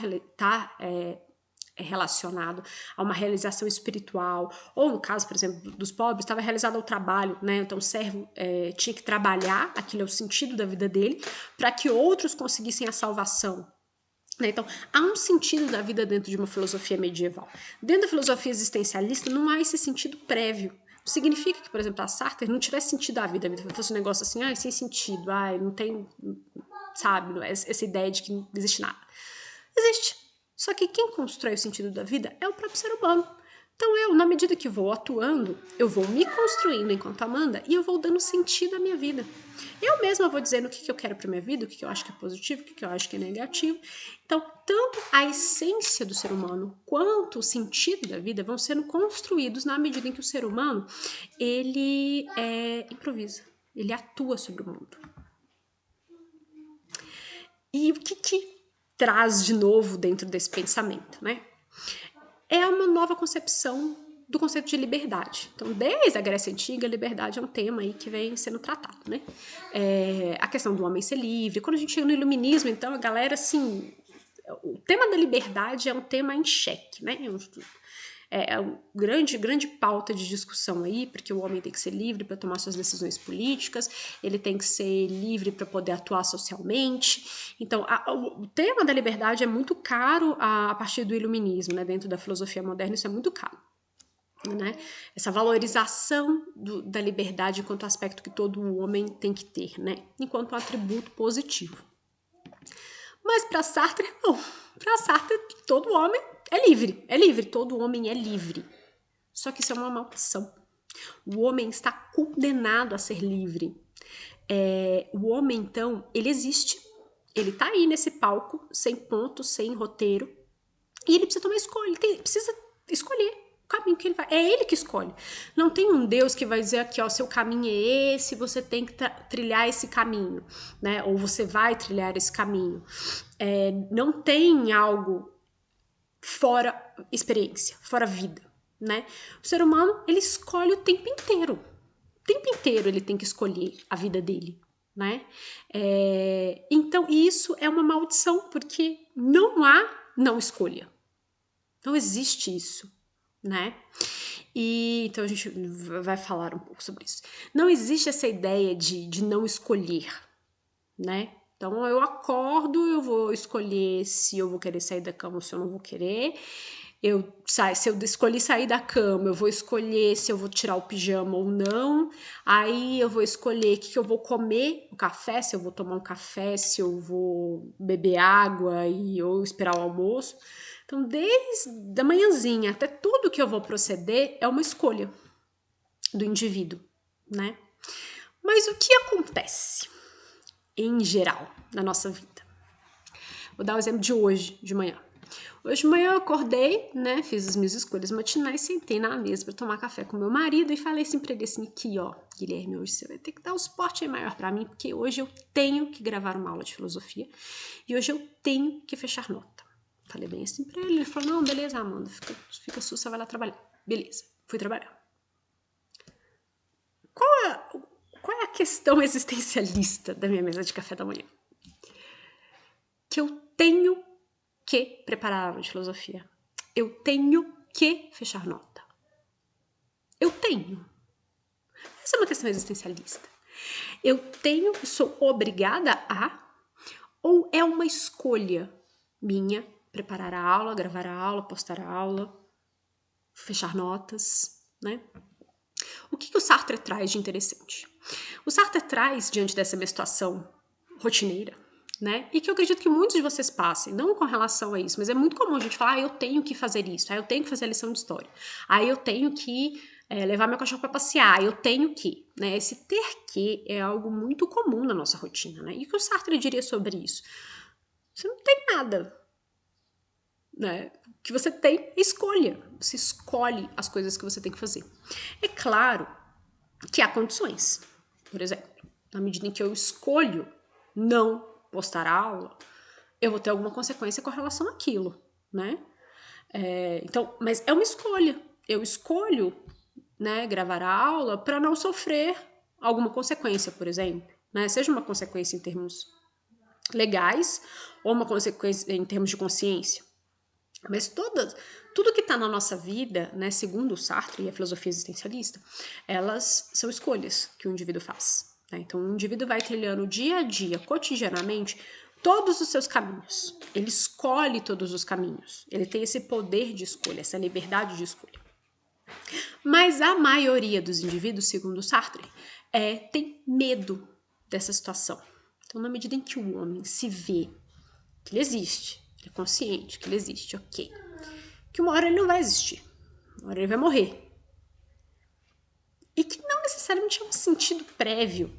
relacionado a uma realização espiritual, ou no caso, por exemplo, dos pobres, estava realizado ao trabalho, né? Então o servo tinha que trabalhar, aquilo é o sentido da vida dele, para que outros conseguissem a salvação. Né? Então, há um sentido da vida dentro de uma filosofia medieval. Dentro da filosofia existencialista, não há esse sentido prévio. Significa que, por exemplo, a Sartre não tivesse sentido a vida fosse um negócio assim, sem sentido, não tem, sabe, essa ideia de que não existe nada. Existe. Só que quem constrói o sentido da vida é o próprio ser humano. Então eu, na medida que vou atuando, eu vou me construindo enquanto Amanda e eu vou dando sentido à minha vida. Eu mesma vou dizendo o que eu quero para minha vida, o que eu acho que é positivo, o que eu acho que é negativo. Então, tanto a essência do ser humano quanto o sentido da vida vão sendo construídos na medida em que o ser humano, ele improvisa, ele atua sobre o mundo. E o que traz de novo dentro desse pensamento, né? É uma nova concepção do conceito de liberdade. Então, desde a Grécia Antiga, a liberdade é um tema aí que vem sendo tratado, né? A questão do homem ser livre. Quando a gente chega no iluminismo, então, a galera, assim... O tema da liberdade é um tema em xeque, né? É uma grande pauta de discussão aí, porque o homem tem que ser livre para tomar suas decisões políticas, ele tem que ser livre para poder atuar socialmente. Então, o tema da liberdade é muito caro a partir do iluminismo, né? Dentro da filosofia moderna, isso é muito caro. Né? Essa valorização da liberdade enquanto aspecto que todo homem tem que ter, né? Enquanto um atributo positivo. Mas para Sartre, não. Para Sartre, todo homem é livre, todo homem é livre. Só que isso é uma maldição. O homem está condenado a ser livre. O homem, então, ele existe, ele tá aí nesse palco, sem ponto, sem roteiro, e ele precisa tomar escolha, ele precisa escolher o caminho que ele vai. É ele que escolhe. Não tem um Deus que vai dizer aqui, ó, seu caminho é esse, você tem que trilhar esse caminho, né? Ou você vai trilhar esse caminho. Não tem algo fora experiência, fora vida, né? O ser humano, ele escolhe o tempo inteiro. O tempo inteiro ele tem que escolher a vida dele, né? Então, isso é uma maldição, porque não há não escolha. Não existe isso. né? E então a gente vai falar um pouco sobre isso. Não existe essa ideia de não escolher, né? Então eu acordo, eu vou escolher se eu vou querer sair da cama ou se eu não vou querer. Se eu escolhi sair da cama, eu vou escolher se eu vou tirar o pijama ou não. Aí eu vou escolher o que eu vou comer, o café, se eu vou tomar um café, se eu vou beber água ou esperar o almoço. Então, desde a manhãzinha até tudo que eu vou proceder é uma escolha do indivíduo, né? Mas o que acontece em geral na nossa vida? Vou dar o exemplo de hoje, de manhã. Hoje de manhã eu acordei, né, fiz as minhas escolhas matinais, sentei na mesa para tomar café com meu marido e falei assim pra ele assim, aqui ó, Guilherme, hoje você vai ter que dar um suporte aí maior para mim, porque hoje eu tenho que gravar uma aula de filosofia e hoje eu tenho que fechar nota. Falei bem assim pra ele falou, não, beleza, Amanda, fica sussa, vai lá trabalhar. Beleza, fui trabalhar. Qual é a questão existencialista da minha mesa de café da manhã? Que eu tenho que preparar a aula de filosofia. Eu tenho que fechar nota. Eu tenho. Essa é uma questão existencialista. Eu tenho, sou obrigada a, ou é uma escolha minha preparar a aula, gravar a aula, postar a aula, fechar notas, né? O que o Sartre traz de interessante? O Sartre traz, diante dessa minha situação rotineira, né? E que eu acredito que muitos de vocês passem, não com relação a isso, mas é muito comum a gente falar, eu tenho que fazer isso, eu tenho que fazer a lição de história, eu tenho que levar meu cachorro para passear, eu tenho que, né? Esse ter que é algo muito comum na nossa rotina, né? E o que o Sartre diria sobre isso? Você não tem nada, né? O que você tem é escolha. Você escolhe as coisas que você tem que fazer. É claro que há condições. Por exemplo, na medida em que eu escolho não postar a aula, eu vou ter alguma consequência com relação àquilo, né? Então, mas é uma escolha. Eu escolho, né, gravar a aula para não sofrer alguma consequência, por exemplo, né? Seja uma consequência em termos legais ou uma consequência em termos de consciência. Mas tudo que está na nossa vida, né, segundo o Sartre e a filosofia existencialista, elas são escolhas que o indivíduo faz. Né? Então, o indivíduo vai trilhando dia a dia, cotidianamente, todos os seus caminhos. Ele escolhe todos os caminhos. Ele tem esse poder de escolha, essa liberdade de escolha. Mas a maioria dos indivíduos, segundo o Sartre, tem medo dessa situação. Então, na medida em que o homem se vê que ele existe, ele é consciente que ele existe, ok, que uma hora ele não vai existir, uma hora ele vai morrer. E que não necessariamente é um sentido prévio.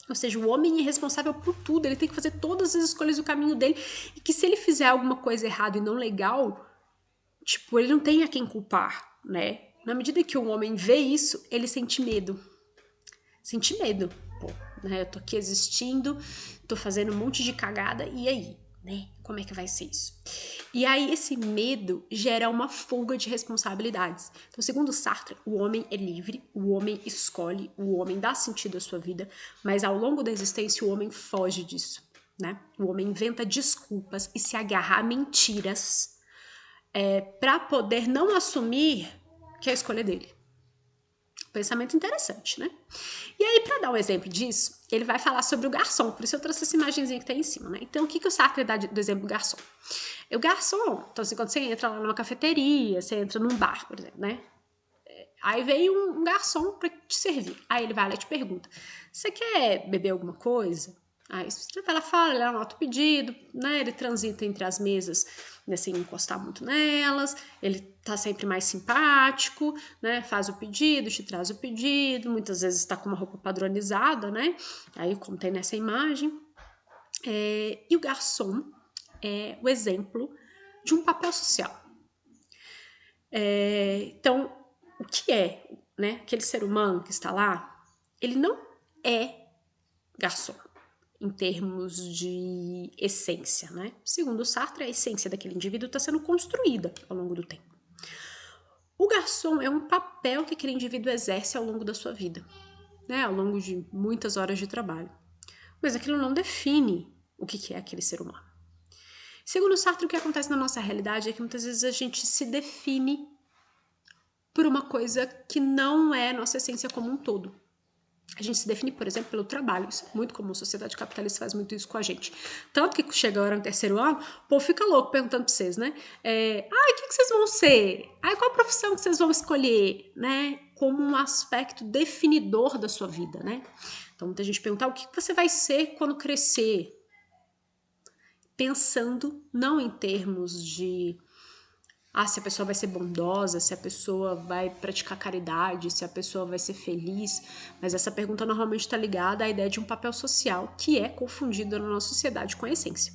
Ou seja, o homem é responsável por tudo, ele tem que fazer todas as escolhas do caminho dele, e que se ele fizer alguma coisa errada e não legal, tipo, ele não tem a quem culpar, né? Na medida que o homem vê isso, ele sente medo. Sente medo. Pô, né? Eu tô aqui existindo, tô fazendo um monte de cagada, e aí? Né? Como é que vai ser isso? E aí esse medo gera uma fuga de responsabilidades. Então, segundo Sartre, o homem é livre, o homem escolhe, o homem dá sentido à sua vida, mas ao longo da existência o homem foge disso, né? O homem inventa desculpas e se agarra a mentiras para poder não assumir que é a escolha dele. Pensamento interessante, né? E aí, para dar um exemplo disso, ele vai falar sobre o garçom. Por isso eu trouxe essa imagenzinha que tá aí em cima, né? Então, o que o Sartre dá do exemplo do garçom? O garçom, então assim, quando você entra lá numa cafeteria, você entra num bar, por exemplo, né? Aí vem um garçom para te servir. Aí ele vai lá e te pergunta, você quer beber alguma coisa? Aí você vai lá, fala, ele anota o pedido, né? Ele transita entre as mesas, né, sem encostar muito nelas, ele tá sempre mais simpático, né? Faz o pedido, te traz o pedido, muitas vezes tá com uma roupa padronizada, né? Aí, como tem nessa imagem. E o garçom é o exemplo de um papel social. Então, o que é, né? Aquele ser humano que está lá, ele não é garçom em termos de essência, né? Segundo Sartre, a essência daquele indivíduo está sendo construída ao longo do tempo. O garçom é um papel que aquele indivíduo exerce ao longo da sua vida, né? Ao longo de muitas horas de trabalho. Mas aquilo não define o que é aquele ser humano. Segundo Sartre, o que acontece na nossa realidade é que muitas vezes a gente se define por uma coisa que não é nossa essência como um todo. A gente se define, por exemplo, pelo trabalho. Isso é muito comum, a sociedade capitalista faz muito isso com a gente. Tanto que chega agora no terceiro ano, o povo fica louco perguntando pra vocês, né? O que vocês vão ser? Qual profissão que vocês vão escolher? Né? Como um aspecto definidor da sua vida, né? Então, muita gente pergunta, o que você vai ser quando crescer? Pensando não em termos de se a pessoa vai ser bondosa, se a pessoa vai praticar caridade, se a pessoa vai ser feliz, mas essa pergunta normalmente está ligada à ideia de um papel social que é confundido na nossa sociedade com a essência.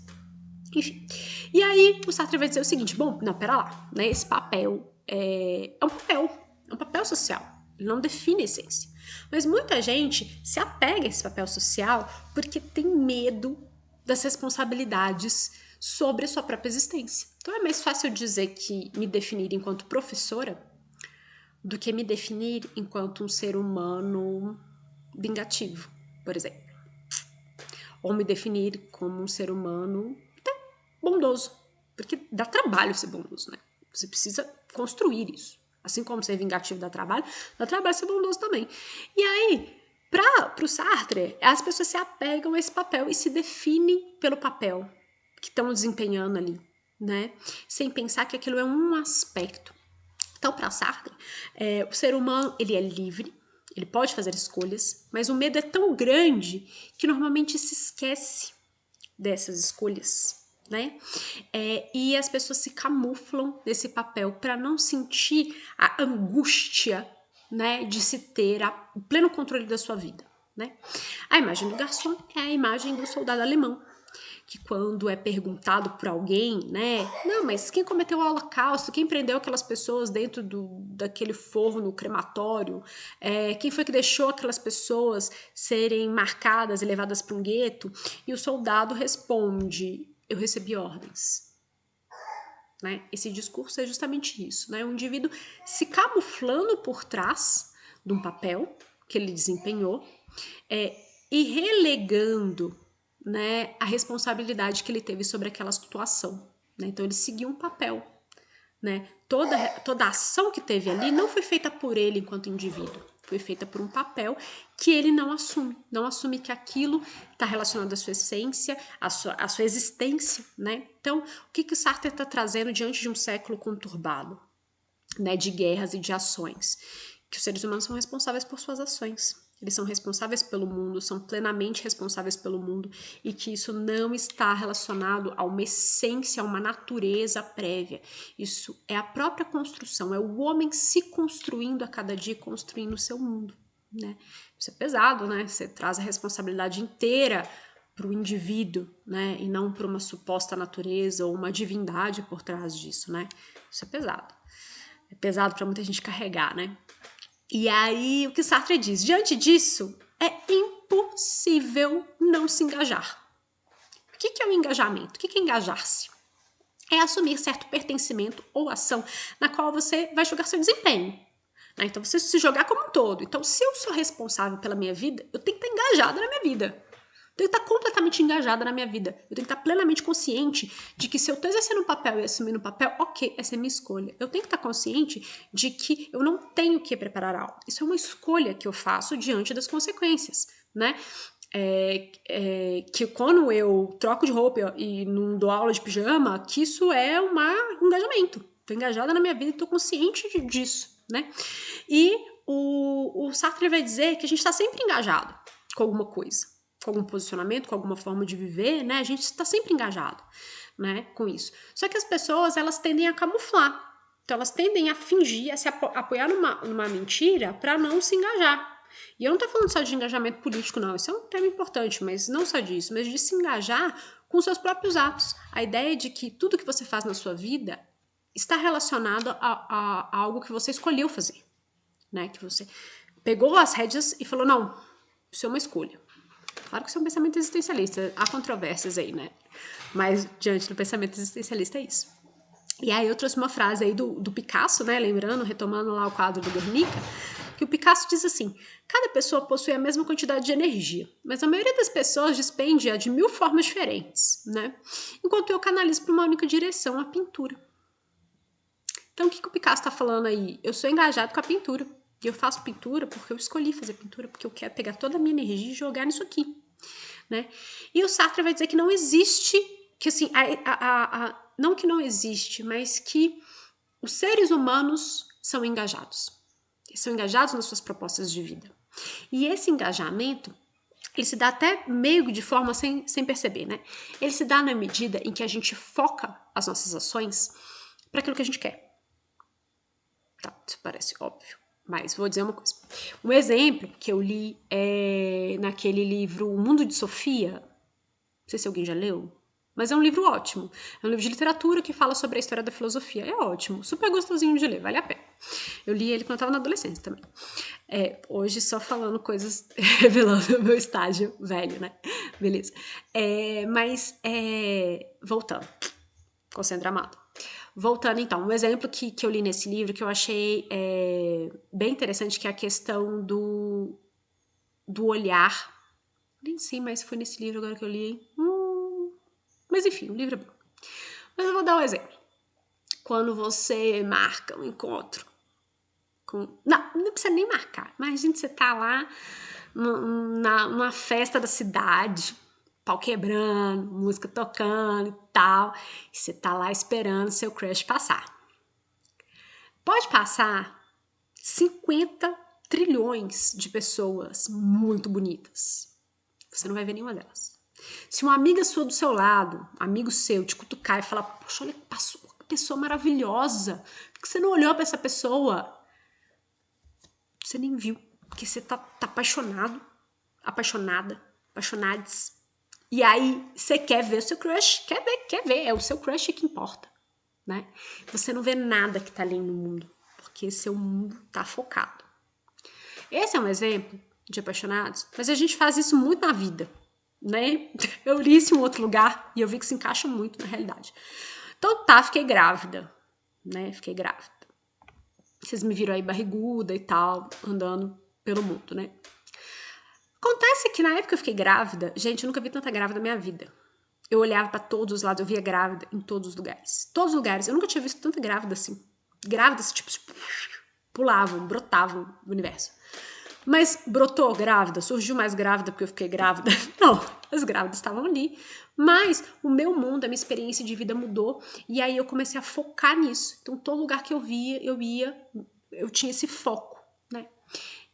Enfim, e aí o Sartre vai dizer o seguinte, pera lá, né, esse papel é um papel social, ele não define a essência, mas muita gente se apega a esse papel social porque tem medo das responsabilidades sobre a sua própria existência. Então é mais fácil dizer que me definir enquanto professora do que me definir enquanto um ser humano vingativo, por exemplo. Ou me definir como um ser humano até bondoso, porque dá trabalho ser bondoso, né? Você precisa construir isso. Assim como ser vingativo dá trabalho ser bondoso também. E aí, para o Sartre, as pessoas se apegam a esse papel e se definem pelo papel que estão desempenhando ali, né? Sem pensar que aquilo é um aspecto. Então, para Sartre, o ser humano ele é livre, ele pode fazer escolhas, mas o medo é tão grande que normalmente se esquece dessas escolhas, né? E as pessoas se camuflam nesse papel para não sentir a angústia, né, de se ter o pleno controle da sua vida, né? A imagem do garçom é a imagem do soldado alemão, que quando é perguntado por alguém, né, não, mas quem cometeu o Holocausto, quem prendeu aquelas pessoas dentro daquele forno crematório, quem foi que deixou aquelas pessoas serem marcadas e levadas para um gueto, e o soldado responde, eu recebi ordens. Né? Esse discurso é justamente isso, né? O indivíduo se camuflando por trás de um papel que ele desempenhou e relegando, né, a responsabilidade que ele teve sobre aquela situação. Né? Então ele seguiu um papel. Né? Toda a ação que teve ali não foi feita por ele enquanto indivíduo, foi feita por um papel que ele não assume que aquilo está relacionado à sua essência, à sua existência. Né? Então, o que o Sartre está trazendo diante de um século conturbado, né, de guerras e de ações? Que os seres humanos são responsáveis por suas ações. Eles são responsáveis pelo mundo, são plenamente responsáveis pelo mundo e que isso não está relacionado a uma essência, a uma natureza prévia. Isso é a própria construção, é o homem se construindo a cada dia, construindo o seu mundo. Né? Isso é pesado, né? Você traz a responsabilidade inteira para o indivíduo, né? E não para uma suposta natureza ou uma divindade por trás disso, né? Isso é pesado. É pesado para muita gente carregar, né? E aí, o que Sartre diz? Diante disso, é impossível não se engajar. O que é o engajamento? O que é engajar-se? É assumir certo pertencimento ou ação na qual você vai julgar seu desempenho. Né? Então, você se jogar como um todo. Então, se eu sou responsável pela minha vida, eu tenho que estar engajada na minha vida. Eu tenho que estar completamente engajada na minha vida. Eu tenho que estar plenamente consciente de que se eu estou exercendo um papel e assumindo um papel, ok, essa é a minha escolha. Eu tenho que estar consciente de que eu não tenho que preparar algo. Isso é uma escolha que eu faço diante das consequências, né? Que quando eu troco de roupa e não dou aula de pijama, que isso é um engajamento. Estou engajada na minha vida e estou consciente disso, né? E o Sartre vai dizer que a gente está sempre engajado com alguma coisa, com algum posicionamento, com alguma forma de viver, né? A gente está sempre engajado, né, com isso. Só que as pessoas, elas tendem a camuflar. Então, elas tendem a fingir, a se apoiar numa mentira para não se engajar. E eu não estou falando só de engajamento político, não. Isso é um tema importante, mas não só disso, mas de se engajar com seus próprios atos. A ideia de que tudo que você faz na sua vida está relacionado a algo que você escolheu fazer, né? Que você pegou as rédeas e falou, não, isso é uma escolha. Claro que isso é um pensamento existencialista, há controvérsias aí, né? Mas diante do pensamento existencialista é isso. E aí eu trouxe uma frase aí do Picasso, né? Lembrando, retomando lá o quadro do Guernica, que o Picasso diz assim, cada pessoa possui a mesma quantidade de energia, mas a maioria das pessoas despende-a de 1000 formas diferentes, né? Enquanto eu canalizo para uma única direção, a pintura. Então, o que o Picasso está falando aí? Eu sou engajado com a pintura. E eu faço pintura porque eu escolhi fazer pintura, porque eu quero pegar toda a minha energia e jogar nisso aqui, né? E o Sartre vai dizer que não existe, que assim, não que não existe, mas que os seres humanos são engajados. Eles são engajados nas suas propostas de vida. E esse engajamento, ele se dá até meio de forma sem perceber, né? Ele se dá na medida em que a gente foca as nossas ações para aquilo que a gente quer. Tá, isso parece óbvio, mas vou dizer uma coisa. Um exemplo que eu li é naquele livro O Mundo de Sofia. Não sei se alguém já leu, mas é um livro ótimo. É um livro de literatura que fala sobre a história da filosofia. É ótimo, super gostosinho de ler, vale a pena. Eu li ele quando eu estava na adolescência também. Hoje só falando coisas, revelando o meu estágio velho, né? Beleza. Voltando. Concentra amado. Voltando então, um exemplo que eu li nesse livro que eu achei bem interessante, que é a questão do olhar. Nem sei mais se foi nesse livro agora que eu li. Mas enfim, o livro é bom. Mas eu vou dar um exemplo. Quando você marca um encontro não precisa nem marcar. Imagina que você tá lá numa festa da cidade, pau quebrando, música tocando e tal, e você tá lá esperando seu crush passar. Pode passar 50 trilhões de pessoas muito bonitas. Você não vai ver nenhuma delas. Se uma amiga sua do seu lado, amigo seu, te cutucar e falar, poxa, olha, passou uma pessoa maravilhosa, por que você não olhou para essa pessoa? Você nem viu, porque você tá apaixonado, apaixonada, apaixonades. E aí você quer ver o seu crush, quer ver, é o seu crush que importa, né? Você não vê nada que tá ali no mundo, porque seu mundo tá focado. Esse é um exemplo de apaixonados, mas a gente faz isso muito na vida, né? Eu li isso em outro lugar e eu vi que se encaixa muito na realidade. Então fiquei grávida, né? Fiquei grávida. Vocês me viram aí barriguda e tal, andando pelo mundo, né? Acontece que na época eu fiquei grávida, gente, eu nunca vi tanta grávida na minha vida. Eu olhava pra todos os lados, eu via grávida em todos os lugares. Todos os lugares, eu nunca tinha visto tanta grávida assim. Grávidas, tipo, pulavam, brotavam no universo. Mas brotou grávida, surgiu mais grávida porque eu fiquei grávida? Não, as grávidas estavam ali. Mas o meu mundo, a minha experiência de vida mudou. E aí eu comecei a focar nisso. Então, todo lugar que eu via, eu tinha esse foco, né?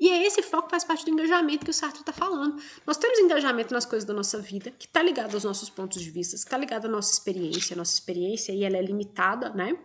E esse foco faz parte do engajamento que o Sartre está falando. Nós temos engajamento nas coisas da nossa vida, que está ligado aos nossos pontos de vista, que está ligado à nossa experiência. A nossa experiência aí, ela é limitada, né?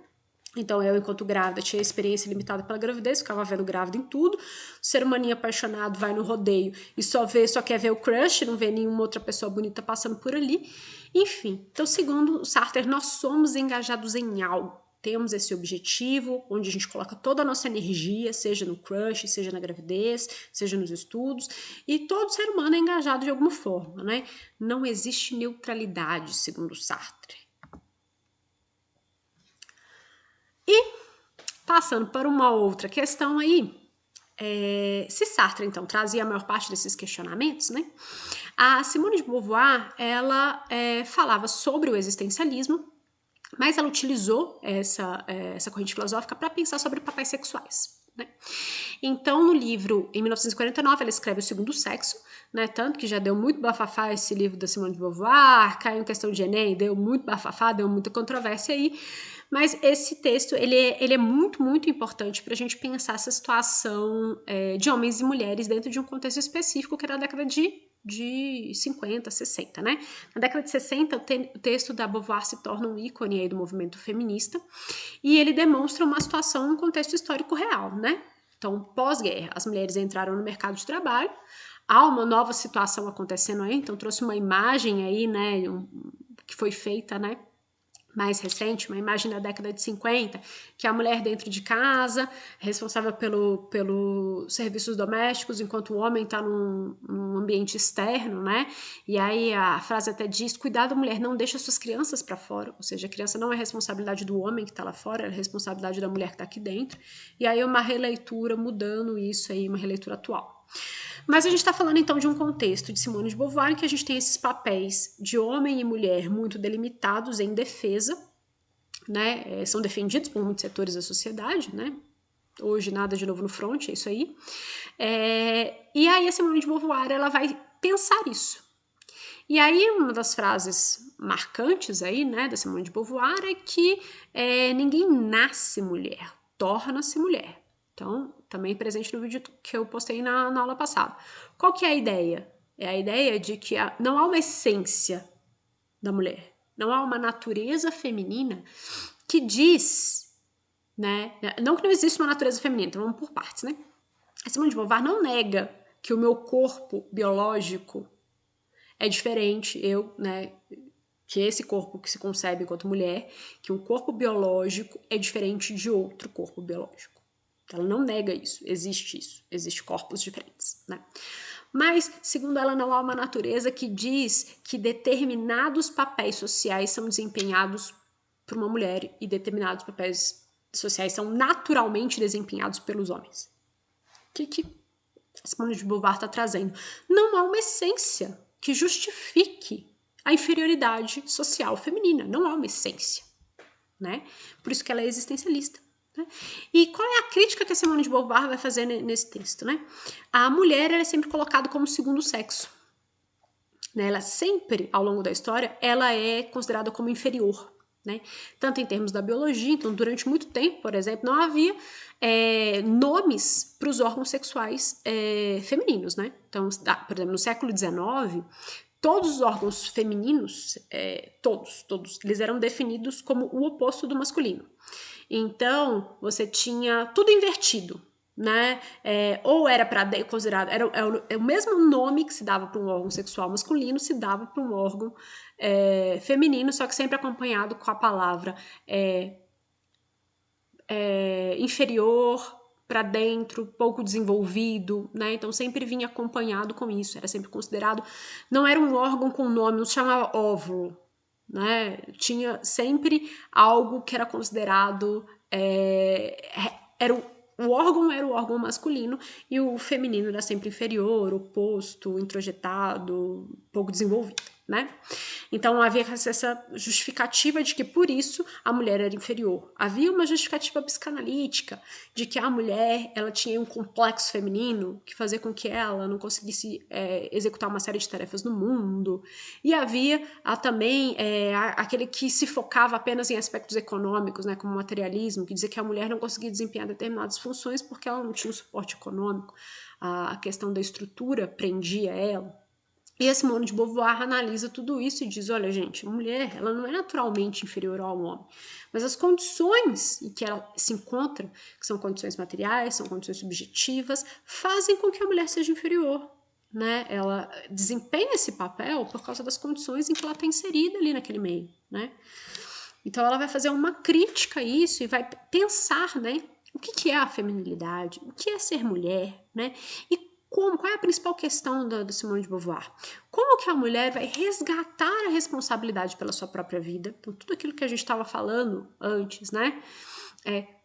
Então, eu, enquanto grávida, tinha experiência limitada pela gravidez, ficava vendo grávida em tudo. O ser humaninho apaixonado vai no rodeio e só quer ver o crush, não vê nenhuma outra pessoa bonita passando por ali. Enfim, então, segundo o Sartre, nós somos engajados em algo. Temos esse objetivo, onde a gente coloca toda a nossa energia, seja no crush, seja na gravidez, seja nos estudos, e todo ser humano é engajado de alguma forma, né? Não existe neutralidade, segundo o Sartre. E, passando para uma outra questão aí, se Sartre, então, trazia a maior parte desses questionamentos, né? A Simone de Beauvoir, ela falava sobre o existencialismo, mas ela utilizou essa corrente filosófica para pensar sobre papéis sexuais, né? Então, no livro, em 1949, ela escreve O Segundo Sexo, né? Tanto que já deu muito bafafá esse livro da Simone de Beauvoir, caiu em questão de Enem, deu muito bafafá, deu muita controvérsia aí. Mas esse texto, ele é muito, muito importante para a gente pensar essa situação de homens e mulheres dentro de um contexto específico, que era a década de 50, 60, né? Na década de 60, o texto da Beauvoir se torna um ícone aí do movimento feminista e ele demonstra uma situação, um contexto histórico real, né? Então, pós-guerra, as mulheres entraram no mercado de trabalho, há uma nova situação acontecendo aí, então trouxe uma imagem aí, né, que foi feita, né, mais recente, uma imagem da década de 50, que é a mulher dentro de casa, responsável pelos serviços domésticos, enquanto o homem está num ambiente externo, né? E aí a frase até diz, cuidado mulher, não deixa suas crianças para fora, ou seja, a criança não é responsabilidade do homem que está lá fora, é responsabilidade da mulher que está aqui dentro. E aí uma releitura mudando isso aí, uma releitura atual. Mas a gente está falando então de um contexto de Simone de Beauvoir em que a gente tem esses papéis de homem e mulher muito delimitados em defesa, né, são defendidos por muitos setores da sociedade, né? Hoje nada de novo no front, é isso aí. E aí a Simone de Beauvoir, ela vai pensar isso. E aí uma das frases marcantes aí, né, da Simone de Beauvoir é que ninguém nasce mulher, torna-se mulher. Então, também presente no vídeo que eu postei na aula passada. Qual que é a ideia? É a ideia de que não há uma essência da mulher, não há uma natureza feminina que diz, né? Não que não existe uma natureza feminina, então vamos por partes, né? A Simone de Beauvoir não nega que o meu corpo biológico é diferente, né? Que esse corpo que se concebe enquanto mulher, que um corpo biológico é diferente de outro corpo biológico. Ela não nega isso, existe corpos diferentes, né? Mas, segundo ela, não há uma natureza que diz que determinados papéis sociais são desempenhados por uma mulher e determinados papéis sociais são naturalmente desempenhados pelos homens. O que a Simone de Beauvoir está trazendo? Não há uma essência que justifique a inferioridade social feminina. Não há uma essência, né? Por isso que ela é existencialista. Né? E qual é a crítica que a Simone de Beauvoir vai fazer nesse texto? Né? A mulher é sempre colocada como segundo sexo. Né? Ela sempre, ao longo da história, ela é considerada como inferior. Né? Tanto em termos da biologia, então durante muito tempo, por exemplo, não havia nomes para os órgãos sexuais femininos. Né? Então, por exemplo, no século XIX, todos os órgãos femininos, todos, eles eram definidos como o oposto do masculino. Então, você tinha tudo invertido, né? Ou era para considerado, era o mesmo nome que se dava para um órgão sexual masculino, se dava para um órgão feminino, só que sempre acompanhado com a palavra inferior, para dentro, pouco desenvolvido, né? Então sempre vinha acompanhado com isso, era sempre considerado, não era um órgão com nome, não se chamava óvulo, né? Tinha sempre algo que era considerado, o órgão era o órgão masculino e o feminino era sempre inferior, oposto, introjetado, pouco desenvolvido, né? Então havia essa justificativa de que por isso a mulher era inferior. Havia uma justificativa psicanalítica de que a mulher ela tinha um complexo feminino que fazia com que ela não conseguisse executar uma série de tarefas no mundo. E havia também aquele que se focava apenas em aspectos econômicos, né, como o materialismo, que dizia que a mulher não conseguia desempenhar determinadas funções porque ela não tinha um suporte econômico. A questão da estrutura prendia ela. E a Simone de Beauvoir analisa tudo isso e diz, olha gente, a mulher ela não é naturalmente inferior ao homem, mas as condições em que ela se encontra, que são condições materiais, são condições subjetivas, fazem com que a mulher seja inferior. Né? Ela desempenha esse papel por causa das condições em que ela está inserida ali naquele meio. Né? Então ela vai fazer uma crítica a isso e vai pensar, né, o que é a feminilidade, o que é ser mulher, né? E qual é a principal questão da Simone de Beauvoir? Como que a mulher vai resgatar a responsabilidade pela sua própria vida? Então, tudo aquilo que a gente estava falando antes, né?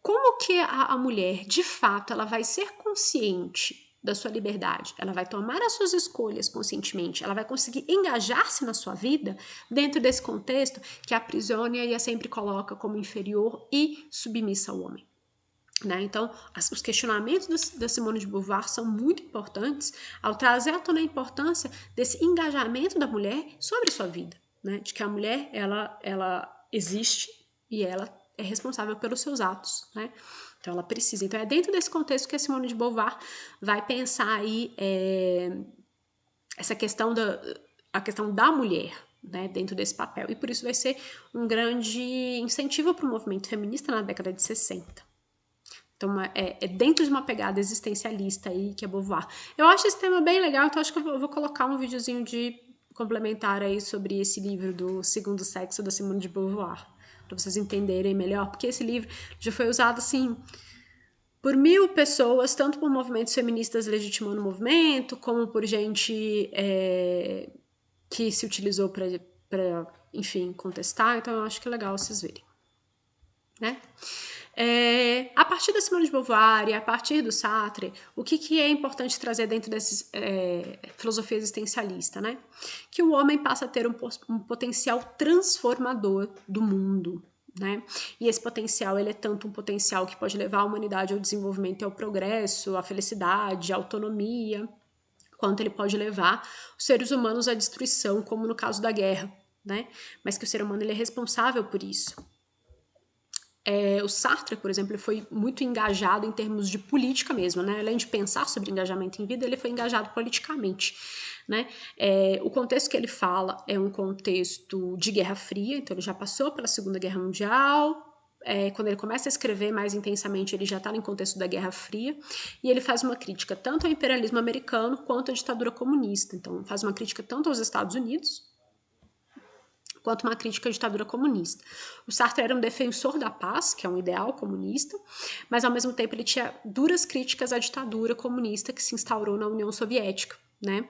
Como que a mulher, de fato, ela vai ser consciente da sua liberdade, ela vai tomar as suas escolhas conscientemente, ela vai conseguir engajar-se na sua vida dentro desse contexto que a aprisiona e a sempre coloca como inferior e submissa ao homem. Né? Então, os questionamentos da Simone de Beauvoir são muito importantes ao trazer à tona a importância desse engajamento da mulher sobre a sua vida, né? De que a mulher ela existe e ela é responsável pelos seus atos, né? Então ela precisa. Então é dentro desse contexto que a Simone de Beauvoir vai pensar aí essa questão a questão da mulher, né, dentro desse papel. E por isso vai ser um grande incentivo para o movimento feminista na década de 60. Então, dentro de uma pegada existencialista aí, que é Beauvoir. Eu acho esse tema bem legal, então acho que eu vou colocar um videozinho de complementar aí sobre esse livro do Segundo Sexo, da Simone de Beauvoir, para vocês entenderem melhor, porque esse livro já foi usado, assim, por 1000 pessoas, tanto por movimentos feministas legitimando o movimento, como por gente que se utilizou para, enfim, contestar. Então, eu acho que é legal vocês verem, né? A partir da Simone de Beauvoir e a partir do Sartre, o que é importante trazer dentro dessa filosofia existencialista, né? Que o homem passa a ter um potencial transformador do mundo, né? E esse potencial, ele é tanto um potencial que pode levar a humanidade ao desenvolvimento e ao progresso, à felicidade, à autonomia, quanto ele pode levar os seres humanos à destruição, como no caso da guerra, né? Mas que o ser humano, ele é responsável por isso. O Sartre, por exemplo, ele foi muito engajado em termos de política mesmo, né? Além de pensar sobre engajamento em vida, ele foi engajado politicamente, né? O contexto que ele fala é um contexto de Guerra Fria, então ele já passou pela Segunda Guerra Mundial. Quando ele começa a escrever mais intensamente, ele já está no contexto da Guerra Fria, e ele faz uma crítica tanto ao imperialismo americano quanto à ditadura comunista. Então, faz uma crítica tanto aos Estados Unidos quanto uma crítica à ditadura comunista. O Sartre era um defensor da paz, que é um ideal comunista, mas ao mesmo tempo ele tinha duras críticas à ditadura comunista que se instaurou na União Soviética, né?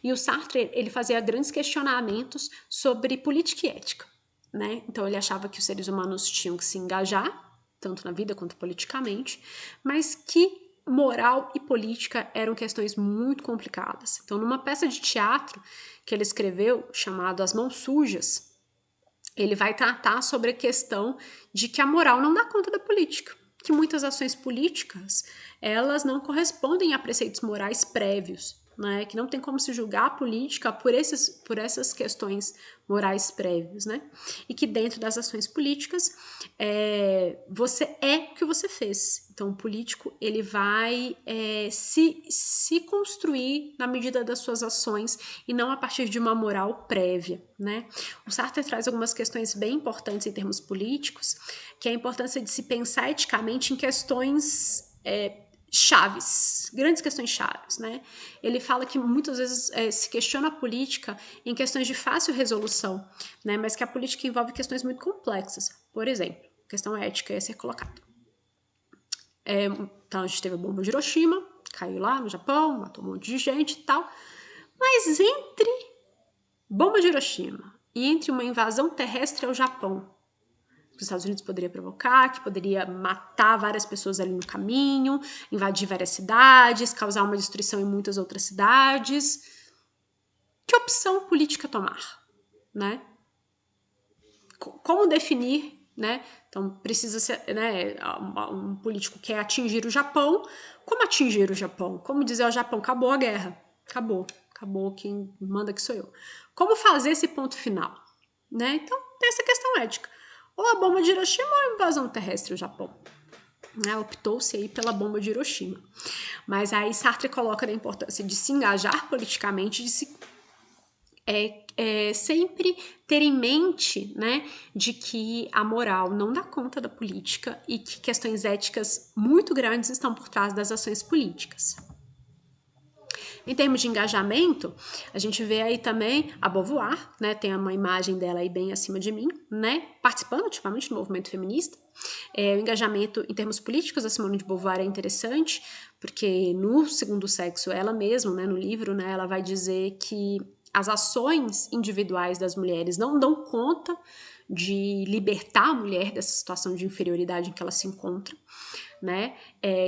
E o Sartre, ele fazia grandes questionamentos sobre política e ética, né? Então ele achava que os seres humanos tinham que se engajar, tanto na vida quanto politicamente, mas que moral e política eram questões muito complicadas. Então, numa peça de teatro que ele escreveu, chamado As Mãos Sujas, ele vai tratar sobre a questão de que a moral não dá conta da política, que muitas ações políticas, elas não correspondem a preceitos morais prévios, né? Que não tem como se julgar a política por essas questões morais prévios, né? E que dentro das ações políticas, você é o que você fez. Então, o político, ele vai se construir na medida das suas ações e não a partir de uma moral prévia, né? O Sartre traz algumas questões bem importantes em termos políticos, que é a importância de se pensar eticamente em questões chaves, grandes questões chaves, né? Ele fala que muitas vezes se questiona a política em questões de fácil resolução, né? Mas que a política envolve questões muito complexas. Por exemplo, questão ética ia ser colocada. Então a gente teve a bomba de Hiroshima, caiu lá no Japão, matou um monte de gente e tal, mas entre bomba de Hiroshima e entre uma invasão terrestre ao Japão, que os Estados Unidos poderia provocar, que poderia matar várias pessoas ali no caminho, invadir várias cidades, causar uma destruição em muitas outras cidades. Que opção política tomar, né? Como definir, né? Então precisa ser, né, um político quer atingir o Japão. Como atingir o Japão? Como dizer ao Japão, acabou a guerra, acabou, quem manda que sou eu. Como fazer esse ponto final, né? Então tem essa questão ética. Ou a bomba de Hiroshima ou a invasão terrestre ao Japão. Optou-se aí pela bomba de Hiroshima. Mas aí Sartre coloca a importância de se engajar politicamente, de se sempre ter em mente, né, de que a moral não dá conta da política e que questões éticas muito grandes estão por trás das ações políticas. Em termos de engajamento, a gente vê aí também a Beauvoir, né, tem uma imagem dela aí bem acima de mim, né, participando ativamente do movimento feminista. O engajamento em termos políticos da Simone de Beauvoir é interessante, porque no Segundo Sexo, ela mesma, né, no livro, né, ela vai dizer que as ações individuais das mulheres não dão conta de libertar a mulher dessa situação de inferioridade em que ela se encontra, né?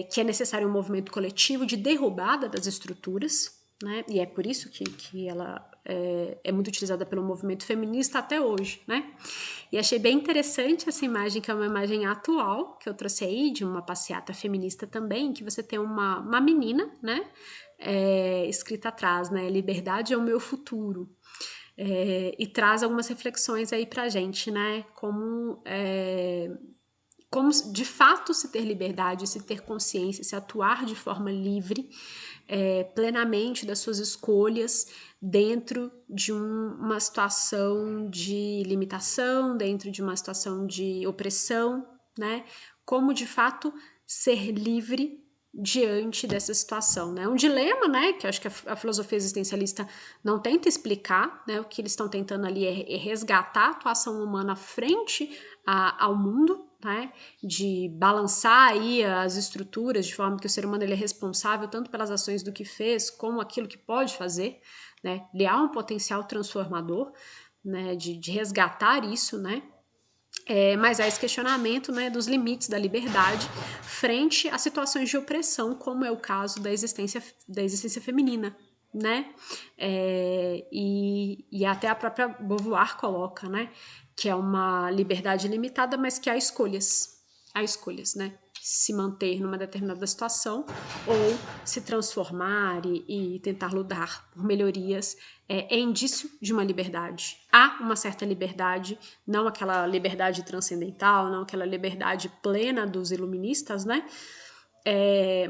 Que é necessário um movimento coletivo de derrubada das estruturas, né? E é por isso que ela é muito utilizada pelo movimento feminista até hoje, né? E achei bem interessante essa imagem, que é uma imagem atual, que eu trouxe aí, de uma passeata feminista também, que você tem uma menina, né? Escrita atrás, né? Liberdade é o meu futuro. E traz algumas reflexões aí pra gente, né? Como de fato se ter liberdade, se ter consciência, se atuar de forma livre, plenamente das suas escolhas dentro de uma situação de limitação, dentro de uma situação de opressão, né? Como de fato ser livre diante dessa situação, né? Um dilema, né, que eu acho que a filosofia existencialista não tenta explicar, né? O que eles estão tentando ali é resgatar a atuação humana frente ao mundo, né? De balançar aí as estruturas de forma que o ser humano ele é responsável tanto pelas ações do que fez como aquilo que pode fazer, né? Ele há um potencial transformador, né? De resgatar isso, né? Mas há esse questionamento, né, dos limites da liberdade frente a situações de opressão, como é o caso da existência feminina, né? E até a própria Beauvoir coloca, né, que é uma liberdade limitada, mas que há escolhas, né? Se manter numa determinada situação ou se transformar e tentar lutar por melhorias é indício de uma liberdade. Há uma certa liberdade, não aquela liberdade transcendental, não aquela liberdade plena dos iluministas, né?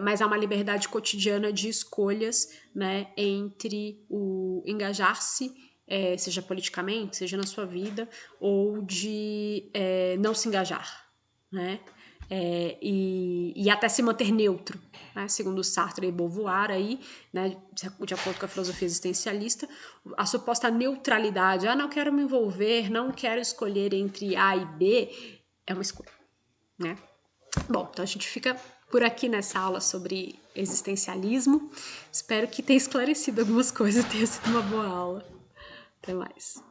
Mas há uma liberdade cotidiana de escolhas, né, entre o engajar-se, seja politicamente, seja na sua vida, ou de não se engajar, né? E até se manter neutro, né? Segundo Sartre e Beauvoir, aí, né, de acordo com a filosofia existencialista, a suposta neutralidade, não quero me envolver, não quero escolher entre A e B, é uma escolha, né? Bom, então a gente fica por aqui nessa aula sobre existencialismo. Espero que tenha esclarecido algumas coisas, tenha sido uma boa aula. Até mais.